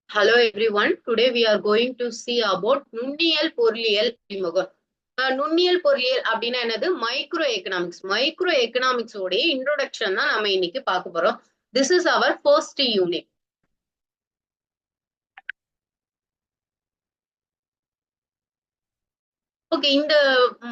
Hello everyone. Today we are going to see about நுண்ணியல் பொருளியல் அறிமுகம். நுண்ணியல் பொருளியல் அப்படின்னா என்னது? Micro economics. மைக்ரோ எக்கனாமிக்ஸ் உடைய இன்ட்ரோடக்ஷன் தான் நம்ம இன்னைக்கு பார்க்க போறோம். This is our first unit. Okay, இந்த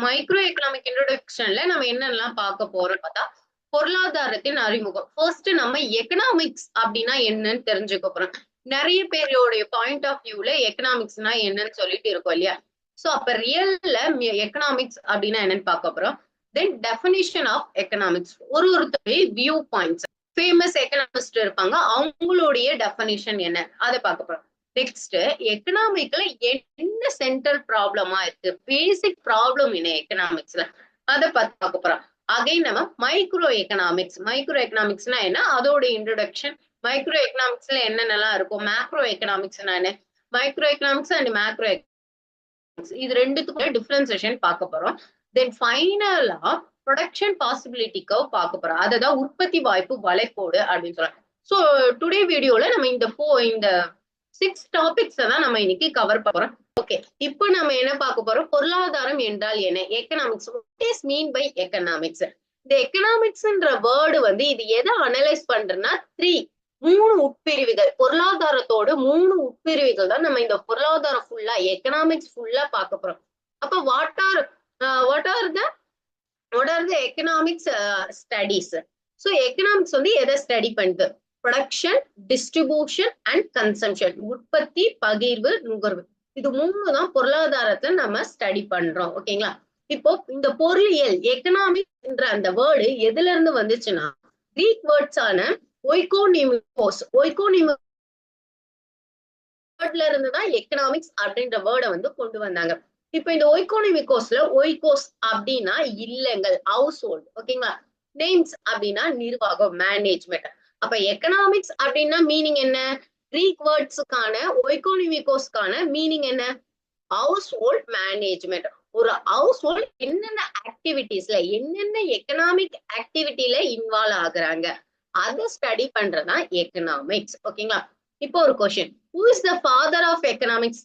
மைக்ரோ எக்கனாமிக் இன்ட்ரோடக்ஷன்ல நம்ம என்னெல்லாம் பார்க்க போறோம் பார்த்தா, பொருளாதாரத்தின் அறிமுகம். ஃபர்ஸ்ட் நம்ம எக்கனாமிக்ஸ் அப்படின்னா என்னன்னு தெரிஞ்சுக்க போறோம். நிறைய பேரோடைய பாயிண்ட் ஆஃப் வியூல எக்கனாமிக்ஸ்னா என்னன்னு சொல்லிட்டு இருக்கோம் இல்லையா? சோ அப்ப ரியல்ல எக்கனாமிக்ஸ் அப்படின்னா என்னன்னு பார்க்க போறோம். தென் டெஃபினிஷன் ஆஃப் எக்கனாமிக்ஸ், ஒருத்தருடைய வியூ பாயிண்ட்ஸ், ஃபேமஸ் எக்கனாமிஸ்ட் இருப்பாங்க, அவங்களுடைய டெஃபினிஷன் என்ன அதை பார்க்க போறோம். நெக்ஸ்ட் எக்கனாமிக்ல என்ன சென்ட்ரல் ப்ராப்ளமா இருக்கு, பேசிக் ப்ராப்ளம் என்ன எக்கனாமிக்ஸ்ல, அதை பார்க்க போறோம். அகைன் நம்ம மைக்ரோ எக்கனாமிக்ஸ். மைக்ரோ எக்கனாமிக்ஸ்னா என்ன, அதோட இன்ட்ரோடக்ஷன். மைக்ரோ எக்கனாமிக்ஸ்ல என்னென்னலாம் இருக்கும், மேக்ரோ எக்கனாமிக்ஸ்னா என்ன, micro economics and macro economics இது ரெண்டுத்துக்கும் டிஃபரன்சியேஷன் பார்க்க போறோம். தென் ஃபைனலா ப்ரொடக்ஷன் பாசிபிலிட்டி கர்வ் பார்க்க போறோம். அதுதான் உற்பத்தி வாய்ப்பு வளைகோடு அப்படின்னு சொல்றோம். ஸோ டுடே வீடியோல நம்ம இந்த 6 டாபிக்ஸ் தான் நம்ம இன்னைக்கு கவர் பண்றோம். ஓகே, இப்போ நம்ம என்ன பார்க்க போறோம், பொருளாதாரம் என்றால் என்ன, economics. What is mean by economics? இந்த எக்கனாமிக்ஸ்ன்ற வேர்டு வந்து இது எதை அனலைஸ் பண்றதுன்னா, மூணு உட்பிரிவுகள், பொருளாதாரத்தோட 3 உட்பிரிவுகள் தான் நம்ம இந்த பொருளாதாரம் ஃபுல்லா, எக்கனாமிக்ஸ் ஃபுல்லா பார்க்க போறோம். அப்ப what are the economics studies? So economics வந்து எதை ஸ்டடி பண்ணுது? ப்ரொடக்ஷன், டிஸ்ட்ரிபியூஷன் அண்ட் கன்சம்ஷன், உற்பத்தி, பகிர்வு, நுகர்வு. இது 3 தான் பொருளாதாரத்தை நம்ம ஸ்டடி பண்றோம். ஓகேங்களா? இப்போ இந்த பொருளியல் எக்கனாமிக்ஸ்ன்ற அந்த வேர்டு எதுல இருந்து வந்துச்சுன்னா, கிரீக் வேர்ட்ஸ் ஆன ஒய்கோனிமிகோஸ் இருந்துதான் எக்கனாமிக்ஸ் அப்படின்ற வேர்டை வந்து கொண்டு வந்தாங்க. இப்ப இந்த ஒய்கோனிமிகோஸ்ல ஒய்கோஸ் அப்படின்னா இல்லங்கள், ஹவுஸ் ஹோல்ட். ஓகேங்களா? நேம்ஸ் அப்படின்னா நிர்வாகம், மேனேஜ்மெண்ட். அப்ப எக்கனாமிக்ஸ் அப்படின்னா மீனிங் என்ன? கிரீக் வேர்ட்ஸுக்கான ஒய்கோனிமிகோஸ்க்கான மீனிங் என்ன? House hold management. ஒரு ஹவுஸ் ஹோல்ட் என்னென்ன ஆக்டிவிட்டிஸ்ல, என்னென்ன எக்கனாமிக் ஆக்டிவிட்டில இன்வால்வ் ஆகுறாங்க, அதை ஸ்டடி பண்றதுதான் எக்கனாமிக்ஸ். ஓகேங்களா? இப்போ ஒரு question, who is the father of economics?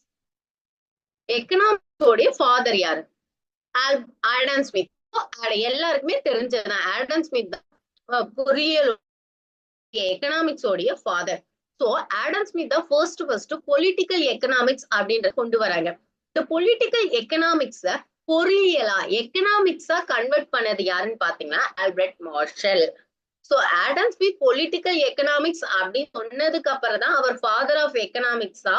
எக்கனாமிக்ஸோடைய ஃபாதர் யாரு? Adam Smith. எல்லாருக்குமே தெரிஞ்சதுதான், ஆடம் ஸ்மித் தான் பொறியியல் எக்கனாமிக்ஸோடைய ஃபாதர். சோ ஆடம் ஸ்மித் தான் ஃபர்ஸ்ட் பொலிட்டிக்கல் எக்கனாமிக்ஸ் அப்படின்றத கொண்டு வராங்க. இந்த பொலிட்டிக்கல் எக்கனாமிக்ஸ பொறியியலா எக்கனாமிக்ஸா கன்வெர்ட் பண்ணது யாருன்னு பாத்தீங்கன்னா Albert Marshall. So Adam Smith political economics அப்படின்னு சொன்னதுக்கு அப்புறம் தான் அவர் ஃபாதர் ஆஃப் எக்கனாமிக்ஸா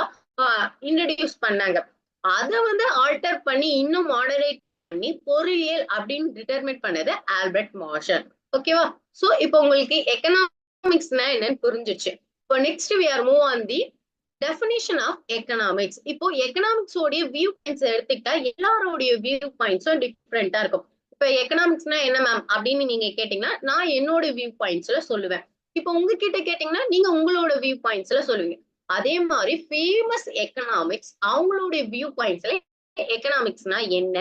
இன்ட்ரடியூஸ் பண்ணாங்க. அதை வந்து ஆல்டர் பண்ணி இன்னும் மாடரேட் பண்ணி பொறியியல் அப்படின்னு டிட்டர்மின் பண்ணது ஆல்பர்ட் மார்ஷல். ஓகேவா? சோ இப்போ உங்களுக்கு எக்கனாமிக்ஸ்னா என்னன்னு புரிஞ்சிச்சு. இப்போ next we are move on the definition of economics. இப்போ எக்கனாமிக்ஸ் உடைய வியூ பாயிண்ட்ஸ் எடுத்துக்கிட்டா எல்லாரோடைய வியூ பாயிண்ட்ஸும் டிஃப்ரெண்டா இருக்கும். இப்ப எக்கனாமிக்ஸ்னா என்ன மேம் அப்படின்னு நீங்க கேட்டீங்கன்னா, நான் என்னோட வியூ பாயிண்ட்ஸ்ல சொல்லுவேன். இப்போ உங்ககிட்ட கேட்டீங்கன்னா நீங்க உங்களோட வியூ பாயிண்ட்ஸ்ல சொல்லுவீங்க. அதே மாதிரி ஃபேமஸ் எக்கனாமிக்ஸ் அவங்களுடைய வியூ பாயிண்ட்ஸ்ல எக்கனாமிக்ஸ்னா என்ன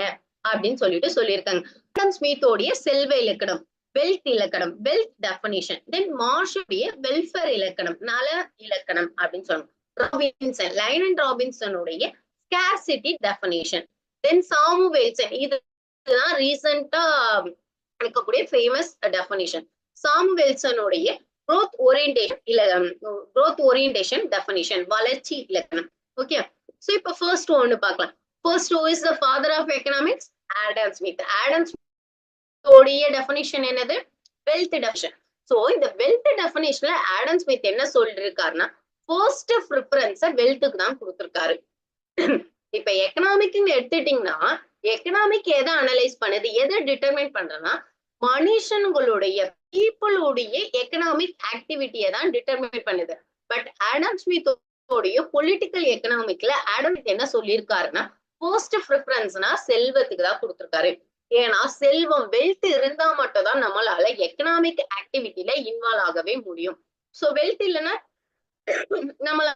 அப்படின்னு சொல்லிட்டு சொல்லியிருக்காங்க. ஆடம் ஸ்மித்தோடைய செல்வ இலக்கணம், வெல்த் இலக்கணம், வெல்த் டெஃபினிஷன். தென் மார்ஷலுடைய வெல்ஃபேர் இலக்கணம், நல இலக்கணம் அப்படின்னு சொல்லணும். ராபின்சன், லைன் அண்ட் ராபின்சனுடைய ஸ்கேர்சிட்டி டெஃபினிஷன். தென் சாமுவேல்சன், இதுதான் ரீசெண்டா இருக்கக்கூடிய ஃபேமஸ் டெஃபினிஷன். சாமுவேல்சனுடைய growth orientation டெஃபினிஷன், வளர்ச்சி இலக்கணம். ஓகே, சோ இப்ப ஃபர்ஸ்ட் ஒன்னு பார்க்கலாம். First who is the father of economics? Adam Smith. Adam ஸ்மித்தோடைய டெஃபினிஷன் என்னது? Wealth definition. சோ இந்த வெல்த் டெஃபினிஷன்ல ஆடம் ஸ்மித் என்ன சொல்லிருக்காருன்னா, ஃபர்ஸ்ட் ப்ரிஃபரன்ஸ வெல்த்துக்கு தான் கொடுத்திருக்காரு. இப்ப எக்கனாமிக்னு எடுத்துட்டீங்கன்னா, எக்கனாமிக் எதை அனலைஸ் பண்ணுது, எதை டிட்டர்மைன் பண்றதுன்னா, மனுஷங்களுடைய பீப்புளுடைய எக்கனாமிக் ஆக்டிவிட்டியை தான் டிட்டர்மைன் பண்ணுது. பட் ஆடம் ஸ்மித்தோடைய பொலிட்டிக்கல் எக்கனாமிக்ல ஆடம் ஸ்மித் என்ன சொல்லியிருக்காருன்னா, ஃபர்ஸ்ட் ப்ரிஃபரன்ஸ்னா செல்வத்துக்கு தான் கொடுத்திருக்காரு. ஏன்னா செல்வம், வெல்த் இருந்தா மட்டும் தான் நம்மளால எக்கனாமிக் ஆக்டிவிட்டில இன்வால்வ் ஆகவே முடியும். சோ வெல்த் இல்லைன்னா நம்மள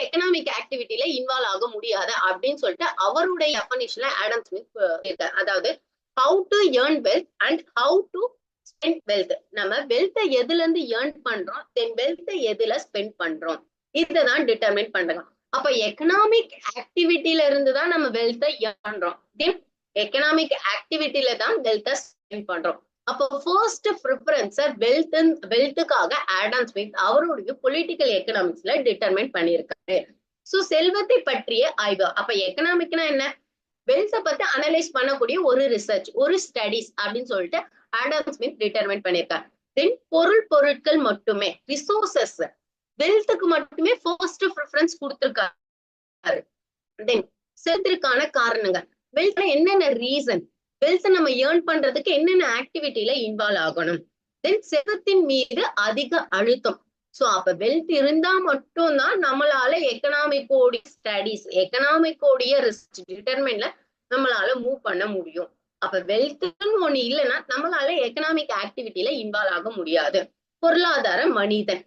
எக்கனாமிக் ஆக்டிவிட்டில இன்வால்வ் ஆக முடியாது அப்படின்னு சொல்லிட்டு அவருடைய டெஃபினிஷன்ல ஆடம் ஸ்மித் இருக்காரு. அதாவது how to earn wealth and how to spend wealth. நம்ம வெல்த்தை எதுல இருந்து ஏர்ன் பண்றோம், தென் வெல்த்தை எதுல ஸ்பெண்ட் பண்றோம். இதுதான் டிட்டர்மைன் பண்றாங்க. அப்ப எக்கனாமிக் ஆக்டிவிட்டில இருந்து தான் நம்ம வெல்த்தை பண்றோம். எக்கனாமிக் ஆக்டிவிட்டில தான் வெல்த்தை ஸ்பெண்ட் பண்றோம். அப்போ ஃபர்ஸ்ட் ப்ரிஃபரன்ஸ் வெல்த்துக்காக ஆடம் ஸ்மித் அவருடைய பொலிட்டிக்கல் எக்கனாமிக்ஸ்ல டிட்டர்மைன் பண்ணியிருக்காரு. சோ செல்வத்தை பற்றிய ஆய்வு. அப்ப எக்கனாமிக்னா என்ன? வெல்த்தை பத்தி அனலைஸ் பண்ணக்கூடிய ஒரு ரிசர்ச், ஒரு ஸ்டடிஸ் அப்படின்னு சொல்லிட்டு ஆடம் ஸ்மித் டிட்டர்மைன் பண்ணியிருக்காரு. தென் பொருட்கள் மட்டுமே, ரிசோர்சஸ், வெல்த்துக்கு மட்டுமே ஃபர்ஸ்ட் ப்ரிஃபரன்ஸ் கொடுத்திருக்காரு. தென் செல்வத்திற்கான காரணங்கள், வெல்த் என்னென்ன ரீசன், வெல்த் நம்ம ஏர்ன் பண்றதுக்கு என்னென்ன ஆக்டிவிட்டில இன்வால்வ் ஆகணும், தென் செல்வத்தின் மீது அதிக அழுத்தம். சோ அப்ப வெல்த் இருந்தா மட்டும்தான் நம்மளால எக்கனாமிக்கோடைய ஸ்டடிஸ், எக்கனாமிக்கோடைய ரிசர்ச் டிட்டர்மைன்ல நம்மளால மூவ் பண்ண முடியும். அப்ப வெல்த்னு ஒண்ணு இல்லைன்னா நம்மளால எக்கனாமிக் ஆக்டிவிட்டில இன்வால்வ் ஆக முடியாது. பொருளாதார மனிதன்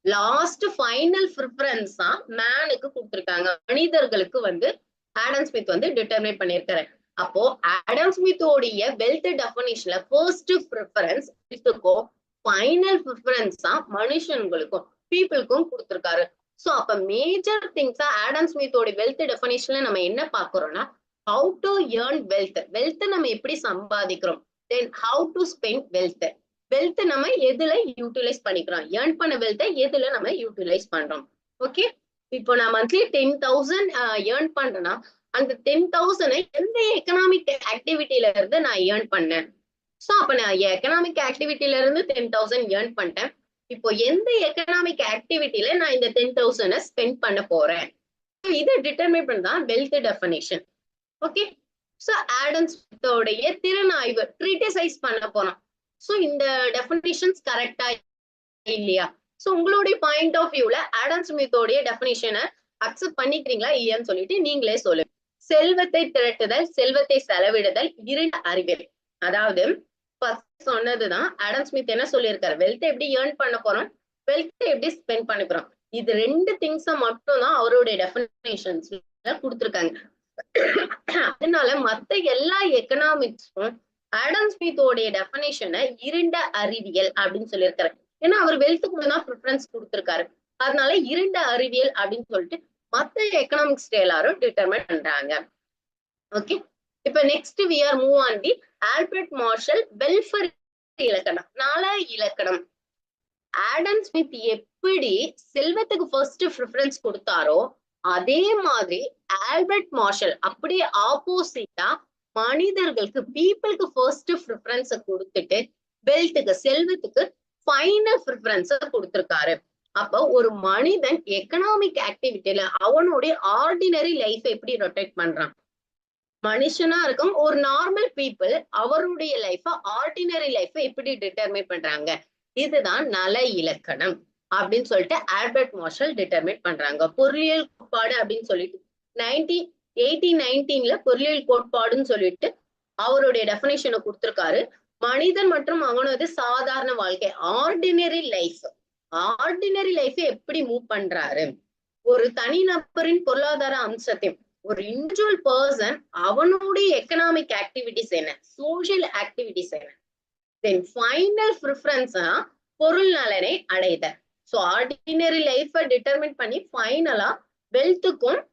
லாஸ்ட் ஃபைனல் ப்ரிஃபரன்ஸா மேனுக்கு கொடுத்திருக்காங்க, மனிதர்களுக்கு வந்து ஆடம் ஸ்மித் வந்து டிட்டர்மைன் பண்ணியிருக்காரு. அப்போ ஆடம் ஸ்மித்தோடைய வெல்த் டெஃபினிஷன்ல ஃபர்ஸ்ட் ப்ரிஃபரன்ஸ் வெல்த்துக்கும் ஃபைனல் ப்ரிஃபரன்ஸா மனுஷங்களுக்கும் பீப்புளுக்கும் கொடுத்திருக்காரு. சோ அப்ப மேஜர் திங்ஸா ஆடம் ஸ்மித்தோட வெல்த் டெஃபினிஷன்ல நம்ம என்ன பாக்குறோம்னா, how to earn wealth, wealth நம்ம எப்படி சம்பாதிக்கிறோம், then how to spend wealth, wealth நம்ம எதுல யூட்டிலைஸ் பண்ணிக்கிறோம், ஏர்ன் பண்ண வெல்த்தை எதுல நம்ம யூட்டிலைஸ் பண்றோம். ஓகே, இப்போ நான் மந்த்லி 10,000 ஏர்ன் பண்றேன்னா அந்த 10,000 எந்த எக்கனாமிக் ஆக்டிவிட்டில இருந்து நான் ஏர்ன் பண்ணேன். சோ அப்ப நான் எக்கனாமிக் ஆக்டிவிட்டில இருந்து 10,000 ஏர்ன் பண்ணிட்டேன். இப்போ எந்த எக்கனாமிக் ஆக்டிவிட்டில நான் இந்த 10,000 ஸ்பெண்ட் பண்ண போறேன், இதை டிட்டர்மைன் பண்ணதான் wealth definition. Okay, so Adam ஸ்மித்தோடைய திறனாய்வு கிரிட்டிசைஸ் பண்ண போறோம். சோ இந்த டெஃபினிஷன்ஸ் கரெக்டா இல்லையா? சோ உங்களுடைய பாயிண்ட் ஆஃப் வியூல ஆடம் ஸ்மித்தோடைய டெஃபினிஷனை அக்செப்ட் பண்ணிக்கிறீங்களா இல்லையான்னு சொல்லிட்டு நீங்களே சொல்லுங்க. செல்வத்தை திரட்டுதல், செல்வத்தை செலவிடுதல், இரண்டு அறிவியல். அதாவது சொன்னதுதான் ஆடம் ஸ்மித் என்ன சொல்லியிருக்காரு, வெல்த் எப்படி ஏர்ன் பண்ண போறோம், வெல்த் எப்படி ஸ்பெண்ட் பண்ண போறோம், இது ரெண்டு திங்ஸ மட்டும் தான் அவருடைய டெஃபினிஷன்ஸ்ல கொடுத்திருக்காங்க. அதனால மத்த எல்லா எக்கனாமிக்ஸும் ஆடம் ஸ்மித்தோடைய டெஃபினிஷனை இரண்ட அறிவியல் அப்படின்னு சொல்லியிருக்காரு. ஏன்னா அவர் வெல்த்துக்கு தான் ப்ரிஃபரன்ஸ் கொடுத்திருக்காரு. அதனால இரண்ட அறிவியல் அப்படின்னு சொல்லிட்டு மத்த எக்கனாமிக்ஸ் எல்லாரும் டிட்டர்மைன் பண்றாங்க. ஓகே, இப்ப next we are move on the Albert Marshall welfare இலக்கணம். நால இலக்கணம் ஆடம் ஸ்மித் எப்படி செல்வத்துக்கு ஃபர்ஸ்ட் ப்ரிஃபரன்ஸ் கொடுத்தாரோ அதே மாதிரி ஆல்பர்ட் மார்ஷல் அப்படியே ஆப்போசிட்டா மனிதர்களுக்கு, பீப்புளுக்கு ஃபர்ஸ்ட் ப்ரிஃபரன்ஸ் கொடுத்துட்டு வெல்த்துக்கு, செல்வத்துக்கு ஃபைனல் ப்ரிஃபரன்ஸ் கொடுத்திருக்காரு. அப்ப ஒரு மனிதன் எக்கனாமிக் ஆக்டிவிட்டியில அவனுடைய ஆர்டினரி லைஃப் எப்படி ரொட்டேட் பண்றான், மனுஷனா இருக்கும் ஒரு நார்மல் பீப்புள் அவருடைய லைஃப, ஆர்டினரி லைஃப எப்படி டிட்டர்மைன் பண்றாங்க, இதுதான் நல இலக்கணம் அப்படின்னு சொல்லிட்டு ஆல்பர்ட் மார்ஷல் டிட்டர்மைன் பண்றாங்க. பொருளியல் கோட்பாடு அப்படின்னு சொல்லிட்டு 1819 பொருளியல் கோட்பாடுன்னு சொல்லிட்டு அவருடைய டெஃபினேஷனை கொடுத்திருக்காரு. மனிதன் மற்றும் அவனது சாதாரண வாழ்க்கை, ஆர்டினரி லைஃப், ஆர்டினரி லைஃப் எப்படி மூவ் பண்றாரு, ஒரு தனிநபரின் பொருளாதார அம்சத்தையும், ஒரு இண்டிவிஜுவல் பர்சன் அவனுடைய எக்கனாமிக் ஆக்டிவிட்டிஸ் என்ன, சோசியல் ஆக்டிவிட்டிஸ் என்ன, தென் ஃபைனல் ப்ரிஃபரன்ஸா பொருள் நலனை அடைத. சோ ஆர்டினரி லைஃப டிட்டர்மின் பண்ணி ஃபைனலா வெல்த்துக்கும்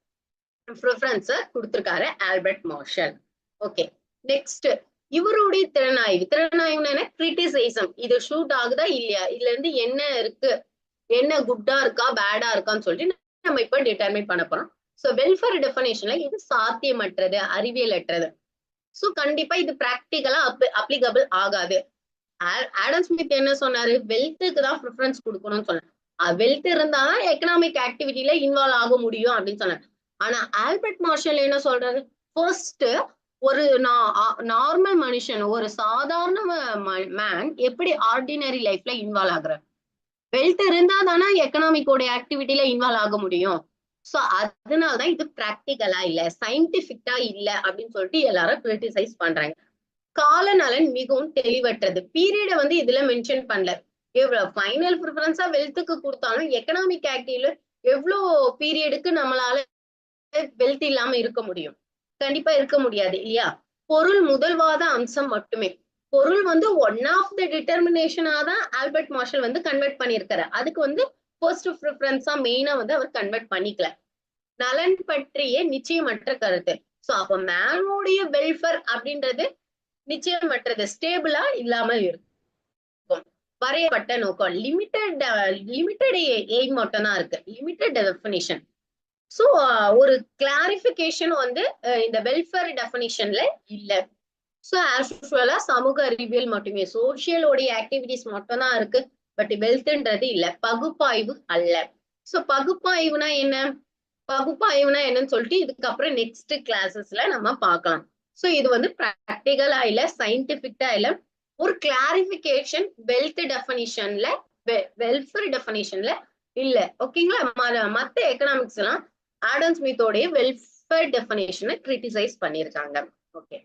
ப்ரிஃபரன்ஸ கொடுத்திருக்காரு ஆல்பர்ட் மார்ஷல். ஓகே, நெக்ஸ்ட் இவருடைய திறனாய்வு. திறனாய்வுன்னு கிரிட்டிசைசம், இது ஷூட் ஆகுதா இல்லையா, இதுல இருந்து என்ன இருக்கு, என்ன குட்டா இருக்கா பேடா இருக்கான்னு சொல்லிட்டு நம்ம இப்ப டிட்டர்மின் பண்ண போறோம். சோ வெல்ஃபேர் டெஃபினேஷன்ல இது சாத்தியமற்றது, அறிவியலற்றது. சோ கண்டிப்பா இது பிராக்டிகலா அப்ளிகபிள் ஆகாது. ஆடம் ஸ்மித் என்ன சொன்னாரு, வெல்த்துக்கு தான் ப்ரிஃபரன்ஸ் கொடுக்கணும்னு சொன்னார். வெல்த் இருந்தாதான் எக்கனாமிக் ஆக்டிவிட்டில இன்வால்வ் ஆக முடியும் அப்படின்னு சொன்னார். ஆனா ஆல்பர்ட் மார்ஷல் என்ன சொல்றாரு, ஃபர்ஸ்ட் ஒரு நார்மல் மனுஷன், ஒரு சாதாரண மேன் எப்படி ஆர்டினரி லைஃப்ல இன்வால்வ் ஆகுற, வெல்த் இருந்தா தானே எக்கனாமிக்கோட ஆக்டிவிட்டில இன்வால்வ் ஆக முடியும். சோ அதனாலதான் இது பிராக்டிகலா இல்ல, சயின்டிபிக்கா இல்ல அப்படின்னு சொல்லிட்டு எல்லாரும் கிரிட்டிசைஸ் பண்றாங்க. கால நலன் மிகவும் தெளிவற்றது, பீரியட வந்து இதுல மென்ஷன் பண்ணல. எவ்வளவு ஃபைனல் ப்ரிஃபரன்ஸா வெல்த்துக்கு கொடுத்தாலும் எக்கனாமிக் ஆக்டிவ்ல எவ்வளவு பீரியடுக்கு நம்மளால வெல்த் இல்லாம இருக்க முடியும், கண்டிப்பா இருக்க முடியாது இல்லையா. பொருள் முதல்வாத அம்சம் மட்டுமே, பொருள் வந்து ஒன் ஆஃப் த டிட்டர்மினேஷனா தான் ஆல்பர்ட் மார்ஷல் வந்து கன்வெர்ட் பண்ணியிருக்காரு. அதுக்கு வந்து ஃபர்ஸ்ட் ப்ரிஃபரன்ஸா மெயினா வந்து அவர் கன்வெர்ட் பண்ணிக்கல. நலன் பற்றிய நிச்சயமற்ற கருத்து. சோ அப்ப மேனோடைய வெல்ஃபேர் அப்படின்றது நிச்சயமற்றது, ஸ்டேபிளா இல்லாம இருக்கும். வரையப்பட்ட நோக்கம் லிமிட்டட் எய்ம் மட்டும் தான் இருக்கு, லிமிட்டட் டெஃபினிஷன். சோ ஒரு கிளாரிபிகேஷன் வந்து இந்த வெல்ஃபேர் டெஃபினிஷன்ல இல்ல. சோ ஆஸ் யூசுவலா சமூக அறிவியல் மட்டுமே, சோசியலோடைய ஆக்டிவிட்டிஸ் மட்டும் தான் இருக்கு. பட் வெல்த்ன்றது இல்ல, பகுப்பாய்வு அல்ல. சோ பகுப்பாய்வுனா என்ன, பகுப்பாய்வுனா என்னன்னு சொல்லிட்டு இதுக்கப்புறம் நெக்ஸ்ட் கிளாஸஸ்ல நம்ம பார்க்கலாம். சோ இது வந்து பிராக்டிகலா இல்ல, சயின்டிபிக்கா இல்ல, ஒரு கிளாரிபிகேஷன் வெல்த் டெஃபினிஷன்ல, வெல்ஃபேர் டெஃபினிஷன்ல இல்ல. ஓகேங்களா? மத்த எக்கனாமிக்ஸ் எல்லாம் ஆடம் ஸ்மித்தோடைய வெல்ஃபேர் டெஃபினிஷனை கிரிட்டிசைஸ் பண்ணியிருக்காங்க. ஓகே.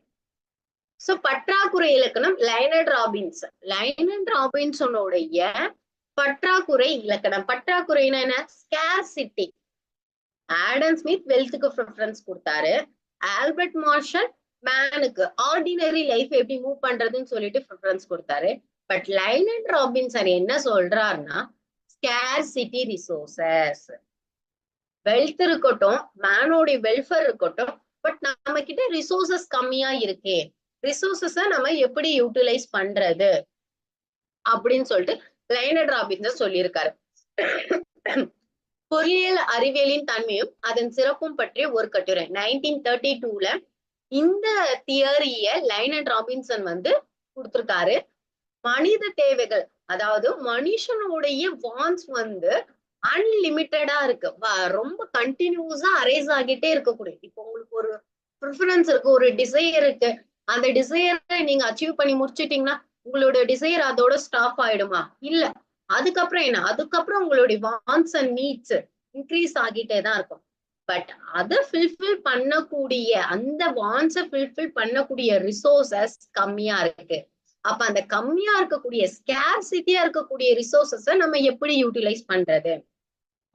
சோ பற்றாக்குறை இலக்கணம் லைனர்ட் ராபின்ஸ். லைனர்ட் ராபின்ஸோடைய பற்றாக்குறை இலக்கணம். பற்றாக்குறைனா என்ன? ஸ்கேர்சிட்டி. ஆடம் ஸ்மித் வெல்த்துக்கு ப்ரிஃபரன்ஸ் கொடுத்தாரு. ஆல்பர்ட் மார்ஷல் மேனுக்கு ஆர்டினரி லைஃப் எப்படி மூவ் பண்றதுன்னு சொல்லிட்டு ப்ரிஃபரன்ஸ் கொடுத்தாரு. பட் லைனர்ட் ராபின்சன் என்ன சொல்றாருன்னா, ஸ்கேர்சிட்டி ரிசோர்சஸ். வெல்த் இருக்கட்டும், மேனோட வெல்ஃபேர் இருக்கட்டும், பட் நம்ம கிட்ட ரிசோர்சஸ் கம்மியா இருக்கே, ரிசோர்சஸ நம்ம எப்படி யூட்டிலைஸ் பண்றது அப்படின்னு சொல்லிட்டு லைனர்ட் ராபின்சன் சொல்லியிருக்காரு. பொருளியல் அறிவியலின் தன்மையும் அதன் சிறப்பும் பற்றிய ஒரு கட்டுரை 1932ல இந்த தியரிய லைனர்ட் ராபின்சன் வந்து கொடுத்திருக்காரு. மனித தேவைகள், அதாவது மனுஷனுடைய வான்ஸ் வந்து அன்லிமிட்டடா இருக்கு, ரொம்ப கண்டினியூஸா அரைஸ் ஆகிட்டே இருக்கக்கூடிய. இப்போ உங்களுக்கு ஒரு ப்ரிஃபரன்ஸ் இருக்கு, ஒரு டிசைர் இருக்கு, அந்த டிசைரை நீங்க அச்சீவ் பண்ணி முடிச்சிட்டீங்கன்னா உங்களோட டிசைர் அதோட ஸ்டாப் ஆயிடுமா? இல்ல. அதுக்கப்புறம் என்ன? அதுக்கப்புறம் உங்களுடைய வான்ஸ் அண்ட் நீட்ஸ் இன்க்ரீஸ் ஆகிட்டே தான் இருக்கும். பட் அதை ஃபில்ஃபில் பண்ணக்கூடிய, அந்த வான்ஸை ஃபில்ஃபில் பண்ணக்கூடிய ரிசோர்சஸ் கம்மியா இருக்கு. அப்ப அந்த கம்மியா இருக்கக்கூடிய, ஸ்கேர்சிட்டியா இருக்கக்கூடிய ரிசோர்சஸ நம்ம எப்படி யூட்டிலைஸ் பண்றது?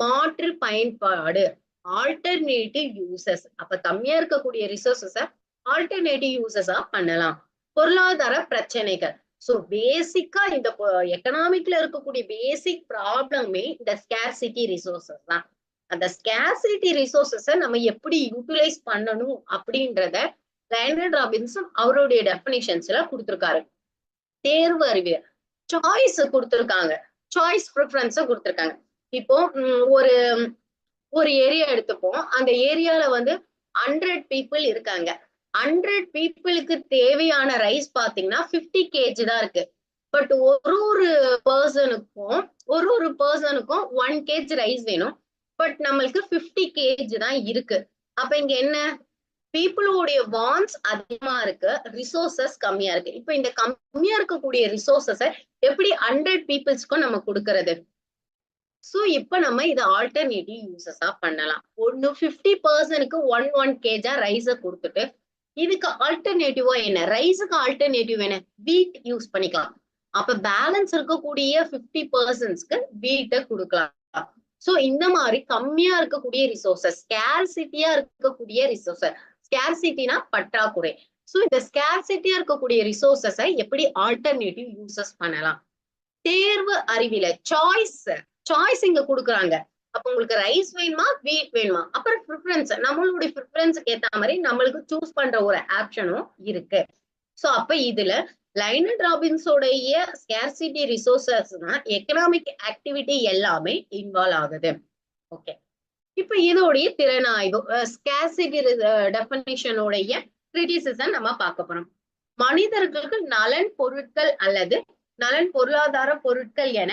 மாற்று பயன்பாடு, ஆல்டர்னேட்டிவ் யூசஸ். அப்ப கம்மியா இருக்கக்கூடிய ரிசோர்சஸ ஆல்டர்னேட்டிவ் யூசஸா பண்ணலாம். பொருளாதார பிரச்சனைகள். சோ பேசிக்கா இந்த எக்கனாமிக்ல இருக்கக்கூடிய பேசிக் ப்ராப்ளமே இந்த ஸ்கேர்சிட்டி ரிசோர்சஸ் தான். அந்த ஸ்கேர்சிட்டி ரிசோர்சஸ நம்ம எப்படி யூட்டிலைஸ் பண்ணணும் அப்படின்றத லைனர்ட் ராபின்சன் அவருடைய டெஃபினிஷன்ஸ்ல கொடுத்திருக்காரு. தேர்வு அறிவியல், சாய்ஸ் கொடுத்திருக்காங்க, சாய்ஸ் ப்ரிஃபரன்ஸ கொடுத்திருக்காங்க. இப்போ ஒரு ஒரு ஏரியா எடுத்துப்போம். அந்த ஏரியால வந்து 100 பீப்புள் இருக்காங்க. 100 பீப்புளுக்கு தேவையான ரைஸ் பாத்தீங்கன்னா 50 kg தான் இருக்கு. பட் ஒரு பர்சனுக்கும் 1 kg ரைஸ் வேணும். பட் நம்மளுக்கு 50 kg தான் இருக்கு. அப்ப இங்க என்ன? பீப்புளோடைய வான்ஸ் அதிகமா இருக்கு, ரிசோர்சஸ் கம்மியா இருக்கு. இப்ப இந்த கம்மியா இருக்கக்கூடிய ரிசோர்சஸ எப்படி 100 பீப்புள்ஸ்க்கும் நம்ம கொடுக்கறது? சோ இப்ப நம்ம இதை ஆல்டர்னேட்டிவ் யூசஸா பண்ணலாம். 50% 1 kg ரைஸ கொடுத்துட்டு இதுக்கு ஆல்டர்னேட்டிவா என்ன? ரைஸுக்கு ஆல்டர்னேட்டிவ் என்ன? வீட் யூஸ் பண்ணிக்கலாம். அப்ப பேலன்ஸ் இருக்கக்கூடிய 50%க்கு வீட்டை கொடுக்கலாம். சோ இந்த மாதிரி கம்மியா இருக்கக்கூடிய ரிசோர்சஸ், ஸ்கேர்சிட்டியா இருக்கக்கூடிய ரிசோர்சஸ், ஸ்கேர்சிட்டினா பற்றாக்குறை. சோ இந்த ஸ்கேர்சிட்டியா இருக்கக்கூடிய ரிசோர்சஸை எப்படி ஆல்டர்னேட்டிவ் யூசஸ் பண்ணலாம்? தேர்வு அறிவியல சாய்ஸ் இங்க கொடுக்குறாங்க. அப்ப உங்களுக்கு ரைஸ் வேணுமா, வீட் வேணுமா? அப்புறம் ப்ரிஃபரன்ஸ், நம்மளுடைய ப்ரிஃபரன்ஸுக்கு ஏத்த மாதிரி நம்மளுக்கு சூஸ் பண்ற ஒரு ஆப்ஷனும் இருக்கு. சோ அப்ப இதுல லைனர்ட் ராபின்ஸோடைய ஸ்கேர்சிட்டி ரிசோர்சஸ்னா எக்கனாமிக் ஆக்டிவிட்டி எல்லாமே இன்வால்வ் ஆகுது. ஓகே. இப்ப இதோடைய திறனாய்வு, ஸ்கேர்சிட்டி டெஃபினிஷனோடைய கிரிட்டிசிசம் நம்ம பார்க்க போறோம். மனிதர்களுக்கு நலன் பொருட்கள் அல்லது நலன் பொருளாதார பொருட்கள் என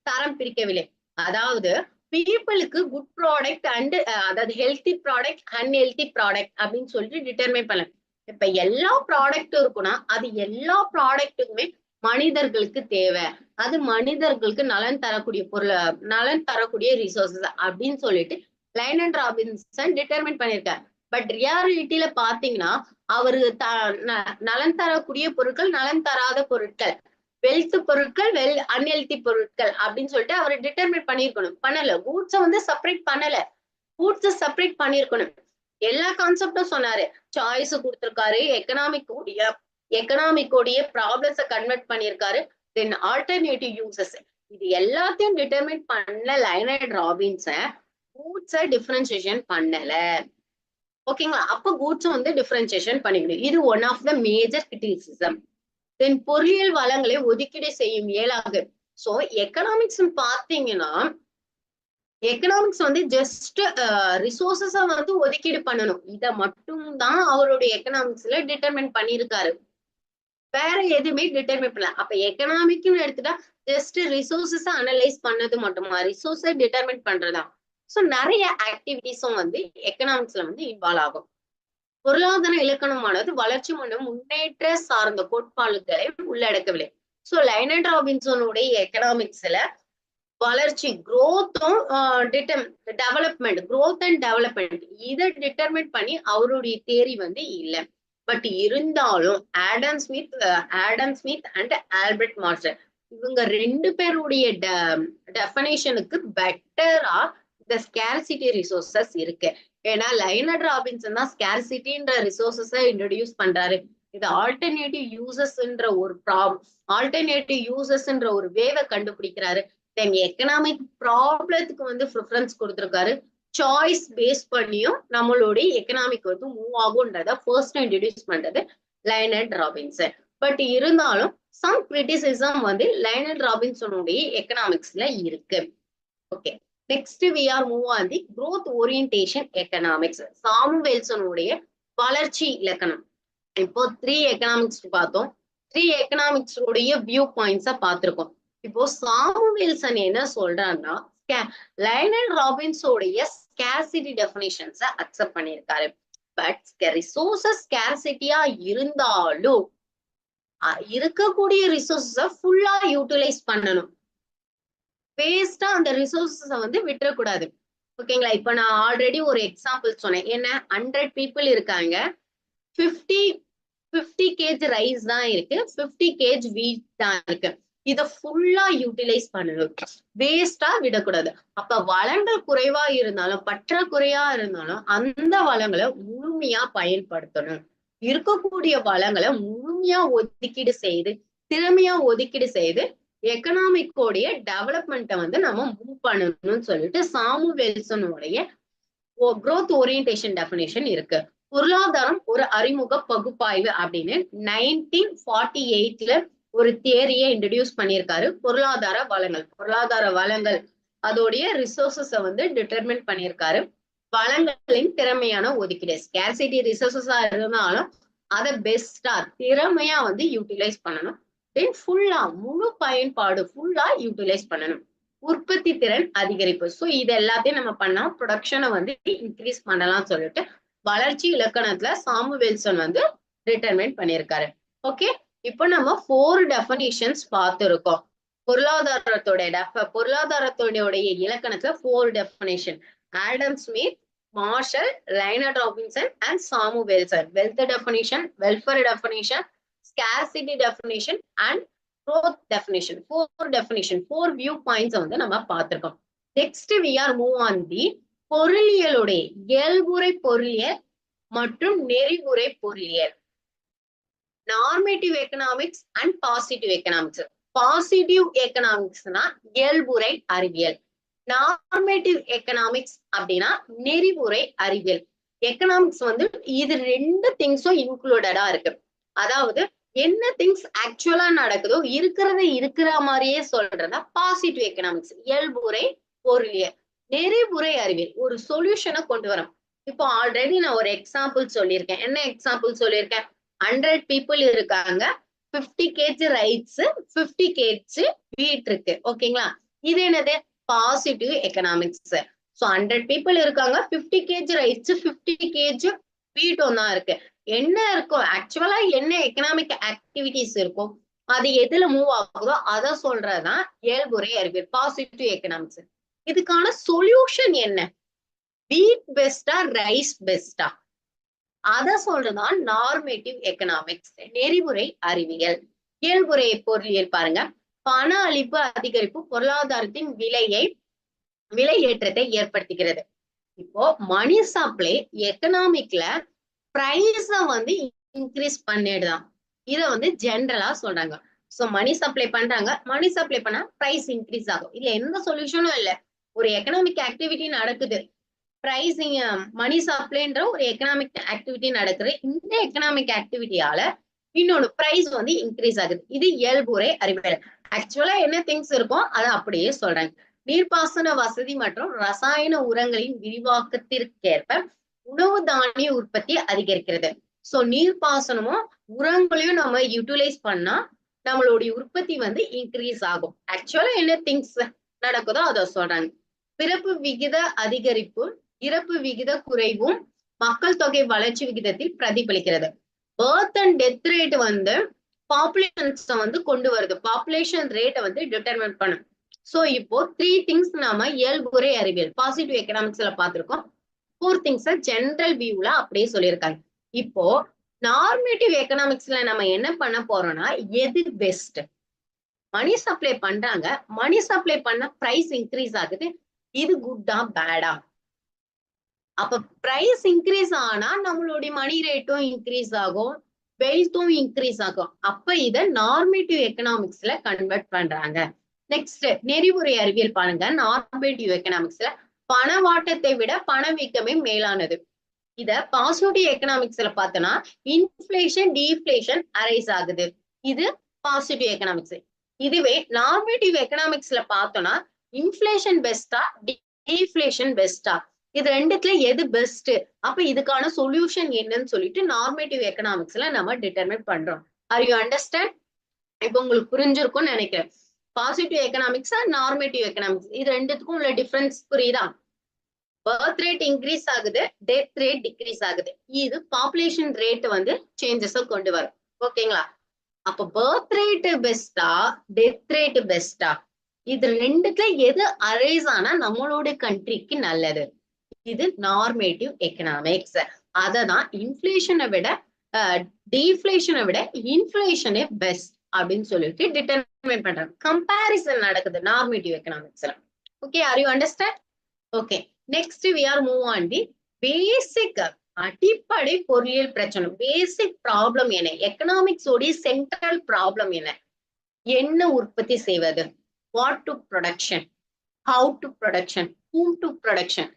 தரம் பிரிக்கவில்லை. அதாவது பீப்புளுக்கு குட் ப்ராடக்ட் அண்ட் அதாவது ஹெல்த்தி ப்ராடக்ட், அன்ஹெல்த்தி ப்ராடக்ட் அப்படின்னு சொல்லிட்டு டிட்டர்மைன் பண்ணலாம். இப்ப எல்லா ப்ராடக்டும் இருக்குன்னா அது எல்லா ப்ராடக்ட்டுக்குமே மனிதர்களுக்கு தேவை, அது மனிதர்களுக்கு நலன் தரக்கூடிய பொருள், நலன் தரக்கூடிய ரிசோர்சஸ் அப்படின்னு சொல்லிட்டு லைனர்ட் ராபின்சன் டிட்டர்மைன் பண்ணியிருக்காரு. பட் ரியாலிட்டியில பாத்தீங்கன்னா அவரு நலன் தரக்கூடிய பொருட்கள், நலன் தராத பொருட்கள், வெல்த் பொருட்கள், அன்ஹெல்த்தி பொருட்கள் அப்படின்னு சொல்லிட்டு அவர் டிட்டர்மின் பண்ணிருக்கணும். பண்ணல. கூட்ஸ வந்து செப்பரேட் பண்ணல, கூட்ஸ செப்பரேட் பண்ணிருக்கணும். எல்லா கான்செப்டும் சொன்னாரு, சாய்ஸ் கொடுத்திருக்காரு, எக்கனாமிக்கோடைய ப்ராப்ளம்ஸை கன்வெர்ட் பண்ணியிருக்காரு, தென் ஆல்டர்னேட்டிவ் யூசஸ் இது எல்லாத்தையும் டிட்டர்மின் பண்ண லைனர்ட் ராபின்சன் கூட்ஸை டிஃபரன்சியேஷன் பண்ணல. ஓகேங்களா? அப்ப கூட்ஸ் வந்து டிஃபரன்சியேஷன் பண்ணிக்கணும். இது one of the major criticism. Then பொருளியல் வளங்களை ஒதுக்கீடு செய்யும் இயலாது. சோ எக்கனாமிக்ஸ் பாத்தீங்கன்னா எக்கனாமிக்ஸ் வந்து ஜஸ்ட் ரிசோர்சஸ வந்து ஒதுக்கீடு பண்ணணும். இத மட்டும் தான் அவருடைய எக்கனாமிக்ஸ்ல டிட்டர்மின் பண்ணியிருக்காரு. வேற எதுவுமே டிட்டர்மின் பண்ணல. அப்ப எக்கனாமிக்னு எடுத்துட்டா ஜஸ்ட் ரிசோர்சஸ அனலைஸ் பண்ணது மட்டுமா, ரிசோர்ஸை டிட்டர்மின் பண்றதா? சோ நிறைய ஆக்டிவிட்டிஸும் வந்து எக்கனாமிக்ஸ்ல வந்து இன்வால்வ் ஆகும். பொருளாதார இலக்கணமானது வளர்ச்சி மற்றும் முன்னேற்ற சார்ந்த கோட்பாடுகளை உள்ளடக்கவில்லை. சோ லைனர்ட் ராபின்சனுடைய எக்கனாமிக்ஸ்ல வளர்ச்சி growth-உம் டெவலப்மெண்ட், growth அண்ட் டெவலப்மெண்ட் இதை டிட்டர்மின் பண்ணி அவருடைய தேரி வந்து இல்ல. பட் இருந்தாலும் Adam Smith and Albert master இவங்க ரெண்டு பேருடைய டெஃபனேஷனுக்கு பெட்டரா இந்த ஸ்கேர்சிட்டி ரிசோர்சஸ் இருக்கு. ஏன்னா லைனர்ட் ராபின்சன் தான் ஸ்கேர்சிட்டின்ற ரிசோர்சஸ இன்ட்ரோடியூஸ் பண்றாரு. இது ஆல்டர்னேட்டிவ் யூசஸ்ன்ற ஒரு வேவை கண்டுபிடிக்கிறாரு. தென் எக்கனாமிக் ப்ராப்ளத்துக்கு வந்து ப்ரிஃபரன்ஸ் கொடுத்திருக்காரு. சாய்ஸ் பேஸ் பண்ணியும் நம்மளுடைய எக்கனாமிக் வந்து மூவ் ஆகும்ன்றத ஃபர்ஸ்ட் இன்ட்ரடியூஸ் பண்றது லைனர்ட் ராபின்சன். பட் இருந்தாலும் சம் கிரிட்டிசிசம் வந்து லைனர்ட் ராபின்சனுடைய எக்கனாமிக்ஸ்ல இருக்கு. Okay, next we are move on the growth orientation economics. சாமுவேல்சனுடைய வளர்ச்சி இலக்கணம். இப்போ 3 எக்கனாமிக்ஸ் பார்த்தோம். 3 எக்கனாமிக்ஸ் உடைய வியூ பாயிண்ட்ஸ பார்த்திருக்கோம். இப்போ சாமுவேல்சன் என்ன சொல்றான்னா லைனர்ட் ராபின்ஸோடைய ஸ்கேர்சிட்டி டெஃபினிஷன்ஸை அக்செப்ட் பண்ணியிருக்காரு. பட் ரிசோர்சஸ் ஸ்கேர்சிட்டியா இருந்தாலும் இருக்கக்கூடிய ரிசோர்ஸஸ ஃபுல்லா யூட்டிலைஸ் பண்ணணும். வேஸ்டா அந்த ரிசோர்ஸஸ வந்து விட்டுறக்கூடாது. ஓகேங்களா? இப்ப நான் ஆல்ரெடி ஒரு எக்ஸாம்பிள் சொன்னேன். என்ன, 100 people இருக்காங்க, 50 kg ரைஸ் தான் இருக்கு, 50 kg வீட் தான் இருக்கு. இத ஃபுல்லா யூட்டிலைஸ் பண்ணணும், வேஸ்டா விடக்கூடாது. அப்ப வளங்கள் குறைவா இருந்தாலும் பற்றாக்குறையா இருந்தாலும் அந்த வளங்களை முழுமையா பயன்படுத்தணும். இருக்கக்கூடிய வளங்களை முழுமையா ஒதுக்கீடு செய்து திறமையா ஒதுக்கீடு செய்து எக்கனாமிக்கோடைய டெவலப்மெண்ட்டை வந்து நம்ம மூவ் பண்ணணும்னு சொல்லிட்டு சாமுவேல்சனுடைய growth orientation டெஃபினிஷன் இருக்கு. பொருளாதாரம் ஒரு அறிமுக பகுப்பாய்வு அப்படின்னு 1948ல ஒரு தியரியை இன்ட்ரடியூஸ் பண்ணியிருக்காரு. பொருளாதார வளங்கள் அதோடைய ரிசோர்சஸ வந்து டிட்டர்மின் பண்ணியிருக்காரு. வளங்களின் திறமையான ஒதுக்கீடு, ஸ்கேர்சிட்டி ரிசோர்சஸா இருந்தாலும் அதை பெஸ்டா திறமையா வந்து யூட்டிலைஸ் பண்ணணும். தென் ஃபுல்லா முழு பயன்பாடு ஃபுல்லா யூட்டிலைஸ் பண்ணணும். உற்பத்தி திறன் அதிகரிப்பு. ஸோ இது எல்லாத்தையும் நம்ம பண்ணா ப்ரொடக்ஷனை வந்து இன்க்ரீஸ் பண்ணலாம் சொல்லிட்டு வளர்ச்சி இலக்கணத்துல சாமுவேல்சன் வந்து டிட்டர்மின் பண்ணியிருக்காரு. ஓகே, இப்போ நம்ம 4 டெஃபினிஷன்ஸ் பார்த்திருக்கோம். பொருளாதாரத்தோடைய இலக்கணத்துல 4 definition. Adam Smith, Marshall, Leonard Robinson and Samuelson. Wealth definition, welfare definition, scarcity definition and growth definition. 4 view points வந்து நம்ம பார்த்திருக்கோம். Next we are move on the பொருளியலுடைய இயல்புரை பொருளியல் மற்றும் நெறிமுறை பொருளியல். Normative economics and positive economics. Positive எக்கனாமிக்ஸ்னா இயல்புரை அறிவியல், நார்மேட்டிவ் எக்கனாமிக்ஸ் அப்படின்னா நெறிமுறை அறிவியல். எக்கனாமிக்ஸ் வந்து இது 2 திங்ஸும் இன்க்ளூடடா இருக்கு. அதாவது என்ன திங்ஸ் ஆக்சுவலா நடக்குதோ இருக்கிற மாதிரியே சொல்றதா பாசிட்டிவ் எக்கனாமிக்ஸ், இயல்புரை பொருளியல். நெறிமுறை அறிவியல் ஒரு சொல்யூஷனை கொண்டு வரும். இப்போ ஆல்ரெடி நான் ஒரு எக்ஸாம்பிள் சொல்லியிருக்கேன். என்ன எக்ஸாம்பிள் சொல்லியிருக்கேன்? 100 people இருக்காங்க, 50 kg ரைஸ், 50 kg வீட் இருக்கு. ஓகேங்களா? இது என்னது? Positive economics. ஸோ 100 people இருக்காங்க, 50 kg ரைஸ், 50 kg வீட்டும் தான் இருக்கு. என்ன இருக்கும் ஆக்சுவலா, என்ன எக்கனாமிக் ஆக்டிவிட்டிஸ் இருக்கும், அது எதுல மூவ் ஆகுதோ அதை சொல்றதுதான் இயல்புரை அறிவியல், பாசிட்டிவ் எக்கனாமிக்ஸ். இதுக்கான சொல்யூஷன் என்ன? வீட் பெஸ்டா ரைஸ் பெஸ்டா, அத சொல்றதுதான் நார்மேட்டிவ் எக்கனாமிக்ஸ், நெறிமுறை அறிவியல். இயல்புரை பொருளியல் பாருங்க, பண அளிப்பு அதிகரிப்பு பொருளாதாரத்தின் விலை ஏற்றத்தை ஏற்படுத்துகிறது. இப்போ மணி சப்ளை எக்கனாமிக்ல பிரைஸ வந்து இன்க்ரீஸ் பண்ணிடுதான். இத வந்து ஜென்ரலா சொல்றாங்க. சோ மணி சப்ளை பண்றாங்க, மணி சப்ளை பண்ணா பிரைஸ் இன்க்ரீஸ் ஆகும். இதுல எந்த சொல்யூஷனும் இல்ல. ஒரு எக்கனாமிக் ஆக்டிவிட்டி நடக்குது, பிரைசிங் மணி சப்ளைன்ற ஒரு எக்கனாமிக் ஆக்டிவிட்டி நடக்குது. இந்த எக்கனாமிக் ஆக்டிவிட்டியால இன்னொன்னு பிரைஸ் வந்து இன்க்ரீஸ் ஆகுது. இது இயல்புரை அறிவியல். ஆக்சுவலா என்ன திங்ஸ் இருக்கும் அதை அப்படியே சொல்றாங்க. நீர்ப்பாசன வசதி மற்றும் ரசாயன உரங்களின் விரிவாக்கத்திற்கேற்ப உணவு தானிய உற்பத்தி அதிகரிக்கிறது. சோ நீர்ப்பாசனமும் உரங்களையும் நம்ம யூட்டிலைஸ் பண்ணா நம்மளுடைய உற்பத்தி வந்து இன்க்ரீஸ் ஆகும். ஆக்சுவலா என்ன திங்ஸ் நடக்குதோ அதை சொல்றாங்க. பிறப்பு விகித அதிகரிப்பு இறப்பு விகித குறைவும் மக்கள் தொகை வளர்ச்சி விகிதத்தில் பிரதிபலிக்கிறது. பர்த் அண்ட் டெத் ரேட் வந்து பாப்புலேஷன்ஸ் வந்து கொண்டு வருது. பாப்புலேஷன் ரேட்டை வந்து டிட்டர்மைன் பண்ணும். சோ இப்போ 3 திங்ஸ் நாம இயல்புரை அறிவியல் பாசிட்டிவ் எக்கனாமிக்ஸ்ல பார்த்திருக்கோம். 4 திங்ஸ் ஜெனரல் வியூல அப்படியே சொல்லியிருக்காங்க. இப்போ நார்மேட்டிவ் எக்கனாமிக்ஸ்ல நம்ம என்ன பண்ண போறோம்னா, எது பெஸ்ட்? மணி சப்ளை பண்றாங்க, மணி சப்ளை பண்ண பிரைஸ் இன்க்ரீஸ் ஆகுது, இது குட்டா பேடா? அப்ப பிரைஸ் இன்க்ரீஸ் ஆனா நம்மளுடைய மணி ரேட்டும் இன்க்ரீஸ் ஆகும், வெல்த்தும் இன்க்ரீஸ் ஆகும். அப்ப இத நார்மேட்டிவ் எக்கனாமிக்ஸ்ல கன்வெர்ட் பண்றாங்க. நெக்ஸ்ட் நெறிமுறை அறிவியல் பாருங்க. நார்மேட்டிவ் எக்கனாமிக்ஸ்ல பணவாட்டத்தை விட பணவீக்கமே மேலானது. இத பாசிட்டிவ் எக்கனாமிக்ஸ்ல பார்த்தோம்னா இன்ஃபிளேஷன் டீஃபிளேஷன் அரைஸ் ஆகுது. இது பாசிட்டிவ் எக்கனாமிக்ஸ். இதுவே நார்மேட்டிவ் எக்கனாமிக்ஸ்ல பார்த்தோம்னா இன்ஃபிளேஷன் பெஸ்டா டீஃபிளேஷன் பெஸ்டா, இது ரெண்டுத்துல எது பெஸ்ட், அப்ப இதுக்கான சொல்யூஷன் என்னன்னு சொல்லிட்டு நார்மேட்டிவ் எக்கனாமிக்ஸ்ல நம்ம டிட்டர்மைன் பண்றோம். R you understand? இப்ப உங்களுக்கு புரிஞ்சிருக்கும்னு நினைக்கிறேன். பாசிட்டிவ் எக்கனாமிக்ஸ் நார்மேட்டிவ் எக்கனாமிக்ஸ் இது ரெண்டுத்துக்கும் உள்ள டிஃபரன்ஸ் புரியுதா? பர்த் ரேட் இன்க்ரீஸ் ஆகுது, டெத் ரேட் டிக்ரீஸ் ஆகுது. இது பாப்புலேஷன் ரேட் வந்து சேஞ்சஸ் கொண்டு வரும். ஓகேங்களா? அப்ப பர்த் ரேட் பெஸ்டா டெத் ரேட் பெஸ்டா, இது ரெண்டுத்துல எது அரைஸ் ஆனா நம்மளோட கண்ட்ரிக்கு நல்லது? இது நார்மேட்டிவ் எக்கனாமிக்ஸ். அததான் இன்ஃபிளேஷனை விட டீஃபிளேஷனை விட இன்ஃபிளேஷனே பெஸ்ட் அப்படின்னு சொல்லிட்டு டிட்டர்மைன் பண்றாங்க. கம்பேரிசன் நடக்குது நார்மேட்டிவ் எக்கனாமிக்ஸ்ல. Okay, are you understand? Okay, next we are move on the basic அடிப்படை பொருளியல் பிரச்சனை. பேசிக் ப்ராப்ளம் என்ன? எக்கனாமிக்ஸ் உடைய சென்ட்ரல் ப்ராப்ளம் என்ன? என்ன உற்பத்தி செய்வது? What to production, how to production, whom to production.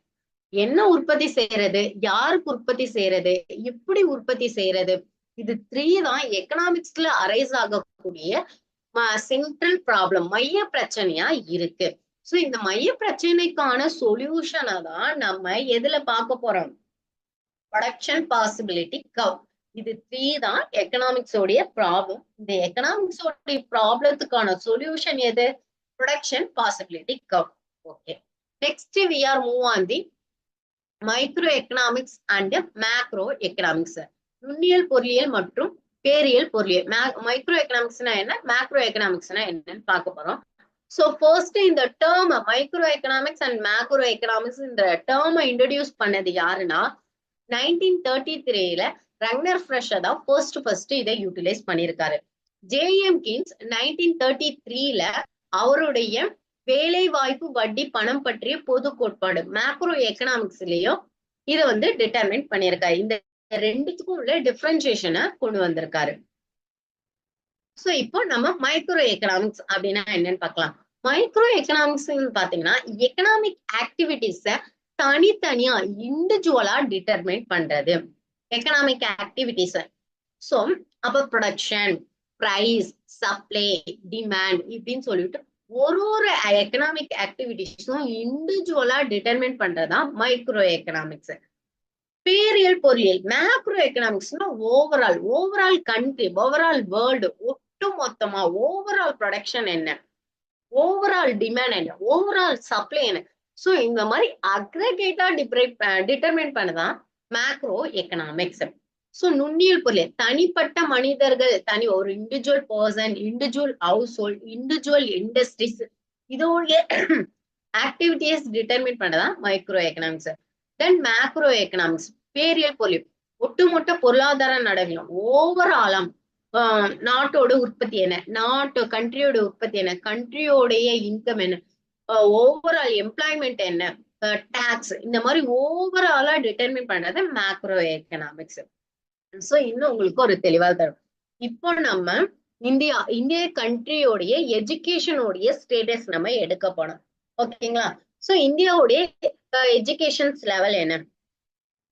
என்ன உற்பத்தி செய்யறது, யாருக்கு உற்பத்தி செய்யறது, எப்படி உற்பத்தி செய்யறது, இது 3 தான் எக்கனாமிக்ஸ்ல அரைஸ் ஆகக்கூடிய சென்ட்ரல் ப்ராப்ளம், மைய பிரச்சனையா இருக்கு. சோ இந்த மைய பிரச்சனைக்கான சொல்யூஷனை தான் நம்ம எதுல பார்க்க போறோம்? Production possibility curve. இது 3 தான் எக்கனாமிக்ஸ் உடைய ப்ராப்ளம். இந்த எக்கனாமிக்ஸ் உடைய ப்ராப்ளத்துக்கான சொல்யூஷன் எது? Production possibility curve. Okay, next we are move on the micro economics and macro economics. நுண்ணியல் பொருளியல் மற்றும் பேரியல் பொருளியல். மைக்ரோ எக்கனாமிக்ஸ்னா என்ன, மேக்ரோ எக்கனாமிக்ஸ்னா என்னன்னு பார்க்க போறோம். சோ ஃபர்ஸ்ட் இந்த term micro economics and macro economics இந்த டேர்மை இன்ட்ரடியூஸ் பண்ணது யாருன்னா 1933ல ரக்னர் ஃப்ரெஷர் தான் ஃபர்ஸ்ட் இதை யூட்டிலைஸ் பண்ணியிருக்காரு. ஜேஎம் கீன்ஸ் 1933ல அவருடைய வேலை வாய்ப்பு வட்டி பணம் பற்றிய பொது கோட்பாடு மேக்ரோ எக்கனாமிக்ஸ்லயும் இதை வந்து டிட்டர்மைன் பண்ணியிருக்காரு. இந்த ரெண்டுத்துக்கும் உள்ள டிஃபரன்சியேஷனை கொண்டு வந்திருக்காரு. சோ இப்போ நம்ம மைக்ரோ எக்கனாமிக்ஸ் அப்படின்னா என்னன்னு பார்க்கலாம். மைக்ரோ எக்கனாமிக்ஸ் பாத்தீங்கன்னா எக்கனாமிக் ஆக்டிவிட்டிஸ தனித்தனியா இண்டிவிஜுவலா டிட்டர்மைன் பண்றது எக்கனாமிக் ஆக்டிவிட்டிஸ். சோ அப்ப ப்ரொடக்ஷன், பிரைஸ், சப்ளை, டிமாண்ட் இப்படின்னு சொல்லிட்டு ஒரு எக்கனாமிக் ஆக்டிவிட்டிஸும் இண்டிவிஜுவலா டிட்டர்மைன் பண்றதா மைக்ரோ எக்கனாமிக்ஸ். பேரியல் பொறியியல் மேக்ரோ எக்கனாமிக்ஸ்னா ஓவரால் கண்ட்ரி, ஓவரால் வேர்ல்டு, ஒட்டு மொத்தமா ஓவரால் ப்ரொடக்ஷன் என்ன, ஓவரால் டிமாண்ட் என்ன, ஓவரால் சப்ளை என்ன. சோ இந்த மாதிரி அக்ரிகேட்டா டிட்டர்மைன் பண்ணதான் மேக்ரோ எக்கனாமிக்ஸ். சோ நுண்ணியல் பொருளியல் தனிப்பட்ட மனிதர்கள், ஒரு individual person, individual household, individual industries இதோடைய ஆக்டிவிட்டிஸ் டிட்டர்மைன் பண்ணதான் micro economics. Then macro economics Ferial பொருளியல் ஒட்டுமொத்த பொருளாதார நடவடிக்கை ஓவராலாம் நாட்டோட உற்பத்தி என்ன, கண்ட்ரியோட உற்பத்தி என்ன, கண்ட்ரியோடைய இன்கம் என்ன, ஓவரால் எம்ப்ளாய்மெண்ட் என்ன, டாக்ஸ், இந்த மாதிரி ஓவராலா டிட்டர்மின் பண்றது மேக்ரோ எக்கனாமிக்ஸ். சோ இன்னும் உங்களுக்கு ஒரு தெளிவா தரும். இப்போ நம்ம இந்திய கண்ட்ரியோடைய எஜுகேஷனோடைய ஸ்டேட்டஸ் நம்ம எடுக்க போனோம். ஓகேங்களா? சோ இந்தியாவுடைய எஜுகேஷன்ஸ் லெவல் என்ன?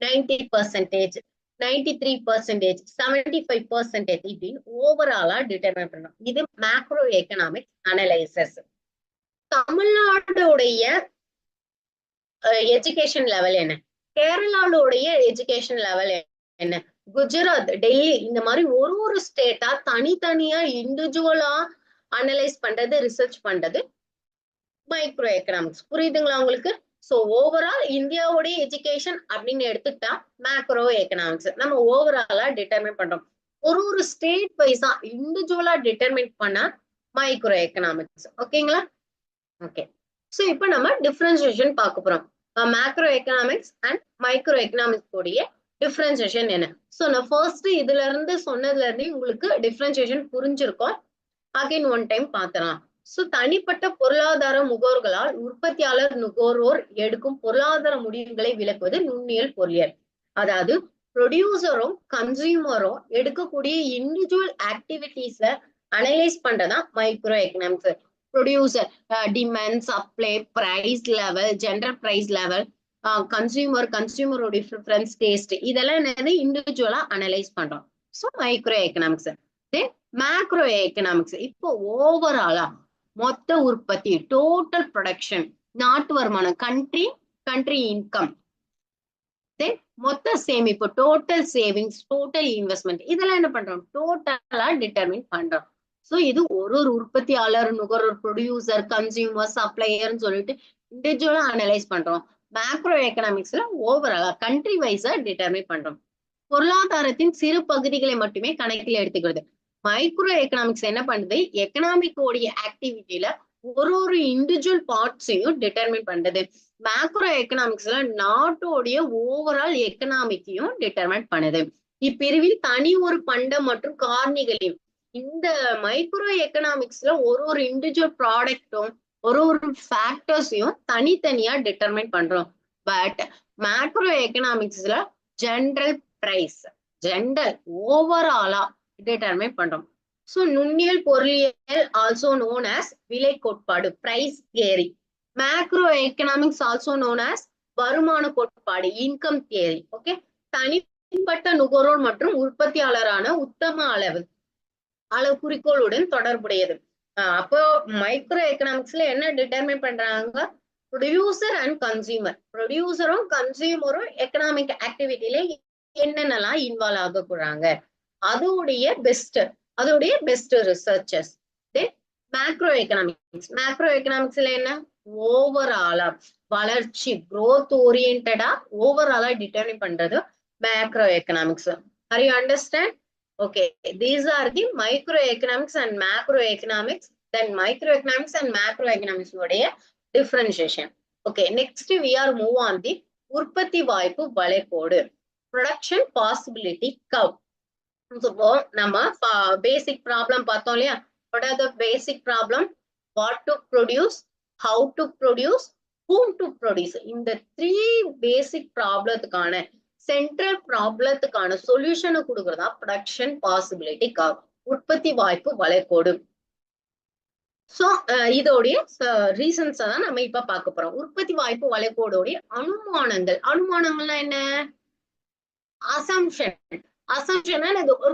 90%, 93%, 75% இப்படின்னு ஓவராலா டிட்டர்மைன் பண்ணணும். இது மேக்ரோ எக்கனாமிக்ஸ் அனலைசஸ். தமிழ்நாடுடைய எஜுகேஷன் லெவல் என்ன? கேரளாவுடைய எஜுகேஷன் லெவல் என்ன? குஜராத், டெல்லி இந்த மாதிரி ஒரு ஸ்டேட்டா தனித்தனியா இண்டிவிஜுவலா அனலைஸ் பண்றது, ரிசர்ச் பண்றது மைக்ரோ எக்கனாமிக்ஸ். புரியுதுங்களா உங்களுக்கு? சோ ஓவரால் இந்தியாவுடைய எஜுகேஷன் அப்படின்னு எடுத்துக்கிட்டா மேக்ரோ எக்கனாமிக்ஸ் நம்ம ஓவராலா டிட்டர்மைன் பண்றோம். ஒரு ஸ்டேட் வைஸா இண்டிவிஜுவலா டிட்டர்மைன் பண்ணா மைக்ரோ எக்கனாமிக்ஸ். ஓகேங்களா? ஓகே. சோ இப்போ நம்ம டிஃபரன்சியேஷன் பார்க்க போறோம். Macro economics and micro economics உடைய டிஃபரன்சியேஷன் என்ன? சோ நான் ஃபர்ஸ்ட் இதுல இருந்து சொன்னதுல இருந்து உங்களுக்கு டிஃபரன்சியேஷன் புரிஞ்சிருக்கும். அகைன் ஒன் டைம் பார்த்தலாம். சோ தனிப்பட்ட பொருளாதார முகவர்களால் உற்பத்தியாளர் நுகர்வோர் எடுக்கும் பொருளாதார முடிவுகளை விளக்குவது நுண்ணியல் பொருளியல். அதாவது ப்ரொடியூசரும் கன்சியூமரும் எடுக்கக்கூடிய இண்டிவிஜுவல் ஆக்டிவிட்டிஸ அனலைஸ் பண்றதான் micro economics. Producer demand, supply, price level, general price level, கன்சியூமருடைய ப்ரிஃபரன்ஸ், டேஸ்ட், இதெல்லாம் என்னது இண்டிவிஜுவலா அனலைஸ் பண்றோம். So micro economics. Then macro economics இப்போ ஓவராலா மொத்த உற்பத்தி, டோட்டல் ப்ரொடக்ஷன், நாட்டு வருமானம், கண்ட்ரி இன்கம், தென் மொத்த சேமிப்பு, டோட்டல் சேவிங்ஸ், டோட்டல் இன்வெஸ்ட்மெண்ட், இதெல்லாம் என்ன பண்றோம்? டோட்டலா டிட்டர்மின் பண்றோம். சோ இது ஒரு உற்பத்தியாளர், நுகர்வோர், ப்ரொடியூசர், கன்சியூமர், சப்ளையர்னு சொல்லிட்டு இண்டிவிஜுவலா அனலைஸ் பண்றோம். மேக்ரோ எக்கனாமிக்ஸ்ல ஓவராலா கண்ட்ரி வைஸா டிட்டர்மின் பண்றோம். பொருளாதாரத்தின் சிறு பகுதிகளை மட்டுமே கணக்கில் எடுத்துக்கிறது. மைக்ரோ எக்கனாமிக்ஸ் என்ன பண்ணுது? எக்கனாமிக்கோடைய ஆக்டிவிட்டியில ஒரு இண்டிவிஜுவல் பார்ட்ஸையும் டிட்டர்மின் பண்றது. மேக்ரோ எக்கனாமிக்ஸ்ல நாட்டோடைய ஓவரால் எக்கனாமிக்கையும் டிட்டர்மின் பண்ணுது. இப்பிரிவில் தனி ஒரு பண்டம் மற்றும் காரணிகளையும், இந்த மைக்ரோ எக்கனாமிக்ஸ்ல ஒரு இண்டிவிஜுவல் ப்ராடக்டும் ஒரு ஃபேக்டர்ஸையும் தனித்தனியா டிட்டர்மைன் பண்றோம். பட் மேக்ரோ எக்கனாமிக்ஸ்ல ஜெனரல் பிரைஸ், ஜெனரல் ஓவராலா டிட்டர்மைன் பண்றோம். ஸோ நுண்ணியல் பொருளியல் ஆல்சோ நோன் ஆஸ் விலை கோட்பாடு, price theory. Macro economics also known as வருமான கோட்பாடு, இன்கம் தியரி. ஓகே. தனிப்பட்ட நுகர்வோர் மற்றும் உற்பத்தியாளரான உத்தம அளவு குறிக்கோளுடன் தொடர்புடையது. அப்போ மைக்ரோ எக்கனாமிக்ஸ்ல என்ன டிட்டர்மைன் பண்றாங்க? Producer and consumer. ப்ரொடியூசரும் கன்சியூமரும் எக்கனாமிக் ஆக்டிவிட்டியில என்னென்னலாம் இன்வால்வ் ஆக போறாங்க, அதோடைய பெஸ்ட் ரிசர்ச்சர்ஸ். தென் மேக்ரோ எக்கனாமிக்ஸ்ல என்ன? ஓவராலா வளர்ச்சி, growth ஓரியன்டா ஓவராலா டிட்டர்மின் பண்றது macro economics. Are you understand? Okay, these are the microeconomics and macroeconomics. Then microeconomics and macroeconomics உடைய differentiation. Okay, next we are move on the உற்பத்தி வாய்ப்பு வளைகோடு, production possibility curve. இப்போ நம்ம basic problem பார்த்தோம் இல்லையா? What are the basic problem? What to produce, how to produce, whom to produce. இந்த 3 basic problemத்துக்கான central ப்ராப்ளத்துக்கான சொல்யூஷனை கொடுக்கறதா ப்ரொடக்ஷன் பாசிபிலிட்டி கர்வ், உற்பத்தி வாய்ப்பு வளைகோடு. சோ இதோடைய ரீசன்ஸ் தான் நம்ம இப்ப பார்க்க போறோம். உற்பத்தி வாய்ப்பு வளைகோடுடைய அனுமானங்கள்னா என்ன? Assumption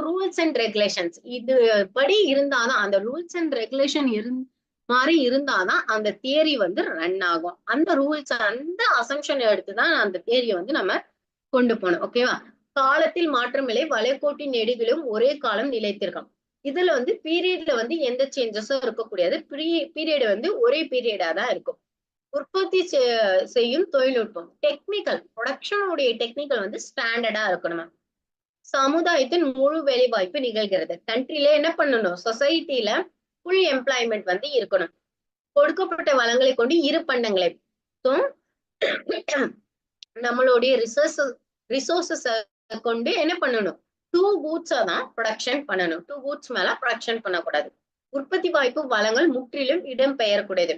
rules and regulations. இது படி இருந்தாதான், அந்த ரூல்ஸ் அண்ட் ரெகுலேஷன் மாதிரி இருந்தாதான் அந்த தியரி ரன் ஆகும். அந்த ரூல்ஸ், அந்த அசம்ஷன் எடுத்துதான் அந்த தியரியை நம்ம கொண்டு போனோம். ஓகேவா? காலத்தில் மாற்றமில்லை, வளைகோட்டின் நெடுகிலும் ஒரே காலம் நிலைத்திருக்கும். இதுல பீரியட்ல எந்த சேஞ்சஸும் இருக்கக்கூடாது. பீரியட் ஒரே பீரியடா தான் இருக்கும். உற்பத்தி செய்யும் தொழில்நுட்பம், டெக்னிக்கல், ப்ரொடக்ஷனுடைய டெக்னிக்கல் ஸ்டாண்டர்டா இருக்கணும். சமுதாயத்தின் முழு வேலை வாய்ப்பு நிகழ்கிறது. கண்ட்ரில என்ன பண்ணணும்? சொசைட்டில ஃபுல் எம்ப்ளாய்மெண்ட் இருக்கணும். கொடுக்கப்பட்ட வளங்களை கொண்டு இரு பண்டங்களை, நம்மளுடைய ரிசோர்சஸ் கொண்டு என்ன பண்ணணும்? 2 கூட்ஸா தான் ப்ரொடக்ஷன் பண்ணணும். 2 கூட்ஸ் மேல ப்ரொடக்ஷன் பண்ணக்கூடாது. உற்பத்தி வாய்ப்பு வளங்கள் முற்றிலும் இடம் பெயரக்கூடியது.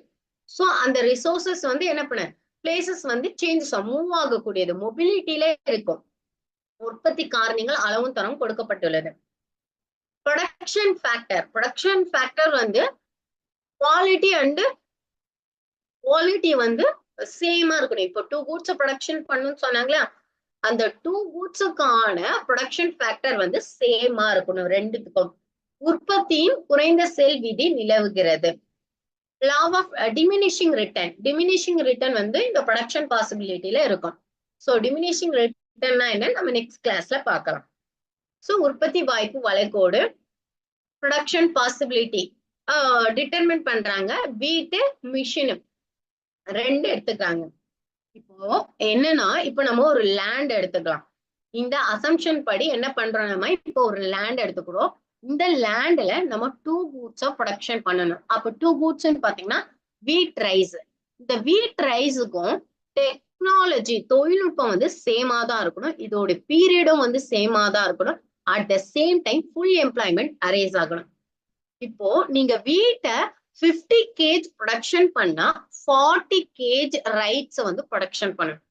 சோ அந்த ரிசோர்சஸ் என்ன பண்ண, பிளேசஸ் சேஞ்சஸ் மூவ் ஆகக்கூடியது, மொபிலிட்டியில இருக்கும். உற்பத்தி காரணிகள் அளவும் தரம் கொடுக்கப்பட்டுள்ளது. ப்ரொடக்ஷன் ஃபேக்டர் வந்து குவாலிட்டி அண்ட் குவாலிட்டி வந்து சேமா இருக்கணும். இப்போ 2 கூட்ஸ் ப்ரொடக்ஷன் பண்ணுன்னு சொன்னாங்களா, அந்த 2 கூட்ஸுக்கான ப்ரொடக்ஷன் ஃபேக்டர் வந்து சேமா இருக்கணும் ரெண்டுத்துக்கும். உற்பத்தியின் குறைந்த செல் விதி நிலவுகிறது. லா ஆஃப் டிமினிஷிங் ரிட்டர்ன் வந்து இந்த ப்ரொடக்ஷன் பாசிபிலிட்டியில இருக்கும். ஸோ டிமினிஷிங் ரிட்டர்ன்னா என்ன நம்ம நெக்ஸ்ட் கிளாஸ்ல பார்க்கலாம். ஸோ உற்பத்தி வாய்ப்பு வளைகோடு ப்ரொடக்ஷன் பாசிபிலிட்டி டிட்டர்மின் பண்றாங்க. வீட்டு மிஷின் ரெண்டு எடுத்துக்கிறாங்க. இப்போ என்னன்னா இப்போ நம்ம ஒரு லேண்ட் எடுத்துக்கலாம். இந்த அசம்ஷன் படி என்ன பண்றோம், நம்ம இப்போ ஒரு லேண்ட் எடுத்துக்கிறோம். இந்த லேண்ட்ல நம்ம 2 கூட்ஸ் ப்ரொடக்ஷன் பண்ணணும். அப்ப 2 கூட்ஸ்ன்னு பாத்தீங்கன்னா வீட் ரைஸ். இந்த வீட் ரைஸுக்கும் டெக்னாலஜி தொழில்நுட்பம் வந்து சேமா தான் இருக்கணும். இதோட பீரியடும் வந்து சேமா தான் இருக்கணும். At the same time full employment arrays ஆகணும். இப்போ நீங்க வீட்டை 50 kg ப்ரொடக்ஷன் பண்ணா 40 kg ரைட்ஸ் வந்து ப்ரொடக்ஷன் பண்ணணும்.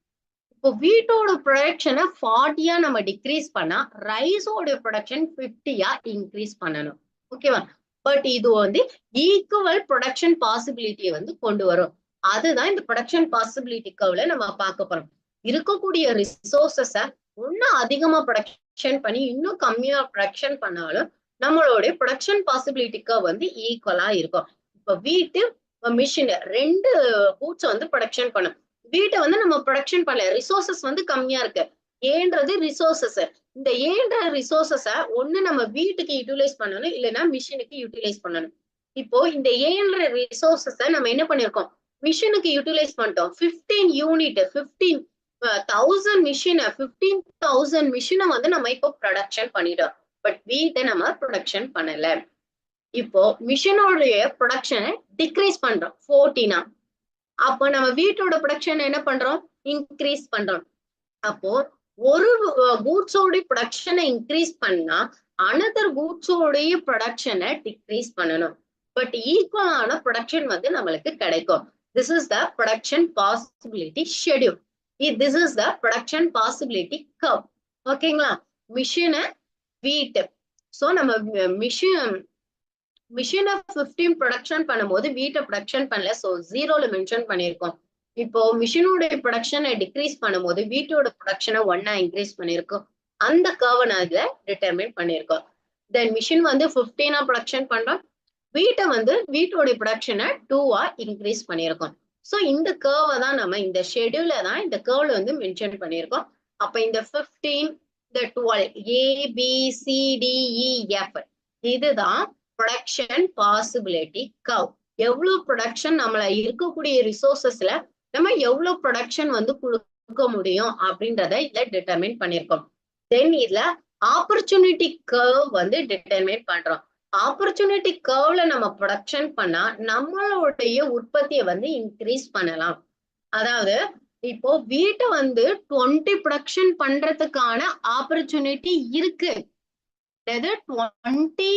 இப்போ வீட்டோட ப்ரொடக்ஷனை 40 நம்ம டிக்ரீஸ் பண்ணா ரைஸோட ப்ரொடக்ஷன் 50 இன்க்ரீஸ் பண்ணணும். ஓகேவா? பட் இது வந்து ஈக்குவல் ப்ரொடக்ஷன் பாசிபிலிட்டியை வந்து கொண்டு வரும். அதுதான் இந்த ப்ரொடக்ஷன் பாசிபிலிட்டி கர்வ்ல நம்ம பார்க்க போறோம். இருக்கக்கூடிய ரிசோர்சஸ இன்னும் அதிகமா ப்ரொடக்ஷன் பண்ணி இன்னும் கம்மியா ப்ரொடக்ஷன் பண்ணாலும் நம்மளுடைய ப்ரொடக்ஷன் பாசிபிலிட்டி கர்வ் வந்து ஈக்குவலா இருக்கும். இப்போ வீட்டு மிஷின் 2 கூட்ஸ் வந்து ப்ரொடக்ஷன் பண்ணும். வீட்டை வந்து நம்ம ப்ரொடக்ஷன் பண்ணல, ரிசோர்சஸ் வந்து கம்மியா இருக்கு. ஏன்றது ரிசோர்சஸ். இந்த ஏன்ற ரிசோர்சஸ ஒண்ணு நம்ம வீட்டுக்கு யூட்டிலைஸ் பண்ணணும், இல்லைன்னா மிஷினுக்கு யூட்டிலைஸ் பண்ணணும். இப்போ இந்த ஏன்ற ரிசோர்சஸ நம்ம என்ன பண்ணிருக்கோம், மிஷினுக்கு யூட்டிலைஸ் பண்ணிட்டோம். 15 யூனிட் 15,000 மிஷினை 15,000 மிஷினை வந்து நம்ம இப்போ ப்ரொடக்ஷன் பண்ணிட்டோம். பட் வீட்டை நம்ம ப்ரொடக்ஷன் பண்ணல. இப்போ மிஷினோடைய ப்ரொடக்ஷனை டிக்ரீஸ் பண்றோம் 14. அப்போ நம்ம வீட்டோட ப்ரொடக்ஷன் என்ன பண்றோம், இன்க்ரீஸ் பண்றோம். அப்போ ஒரு கூட்ஸோட ப்ரொடக்ஷனை இன்க்ரீஸ் பண்ணா அனதர் கூட்ஸோடைய ப்ரொடக்ஷனை டிக்ரீஸ் பண்ணணும். பட் ஈக்குவலான ப்ரொடக்ஷன் வந்து நம்மளுக்கு கிடைக்கும். This is the production possibility schedule. This is the production possibility curve. ஓகேங்களா? மிஷினை வீட்டு. ஸோ நம்ம மிஷினை 15 ப்ரொடக்ஷன் பண்ணும்போது வீட்டை ப்ரொடக்ஷன் பண்ணல. ஸோ 0ல மென்ஷன் பண்ணியிருக்கோம். இப்போ மிஷினோட ப்ரொடக்ஷனை டிக்ரீஸ் பண்ணும்போது வீட்டோட ப்ரொடக்ஷனை 1 இன்க்ரீஸ் பண்ணியிருக்கோம். அந்த கர்வை நான் இதுல டிட்டர்மின் பண்ணியிருக்கோம். தென் மிஷின் வந்து 15 ப்ரொடக்ஷன் பண்றோம். வீட்டை வந்து வீட்டோட ப்ரொடக்ஷனை 2 இன்க்ரீஸ் பண்ணியிருக்கோம். ஸோ இந்த கர்வை தான் நம்ம இந்த ஷெட்யூல தான் இந்த கர்வ்ல வந்து மென்ஷன் பண்ணியிருக்கோம். அப்ப இந்த 15 இந்த 12 ABCDEF இதுதான் ப்ரொடக்ஷன் பாசிபிலிட்டி கர்வ். எவ்வளவு ப்ரொடக்ஷன் நம்மள இருக்கக்கூடிய ரிசோர்சஸ்ல நம்ம எவ்வளவு ப்ரொடக்ஷன் வந்து கொடுக்க முடியும் அப்படின்றத இதுல டிட்டர்மின் பண்ணிருக்கோம். தென் இதுல ஆப்பர்ச்சுனிட்டி கர்வ் வந்து டிட்டர்மின் பண்றோம். ஆப்பர்ச்சுனிட்டி கர்வ்ல நம்ம ப்ரொடக்ஷன் பண்ணா நம்மளுடைய உற்பத்தியை வந்து இன்க்ரீஸ் பண்ணலாம். அதாவது இப்போ வீட்டை வந்து 20 ப்ரொடக்ஷன் பண்றதுக்கான ஆப்பர்ச்சுனிட்டி இருக்கு. 20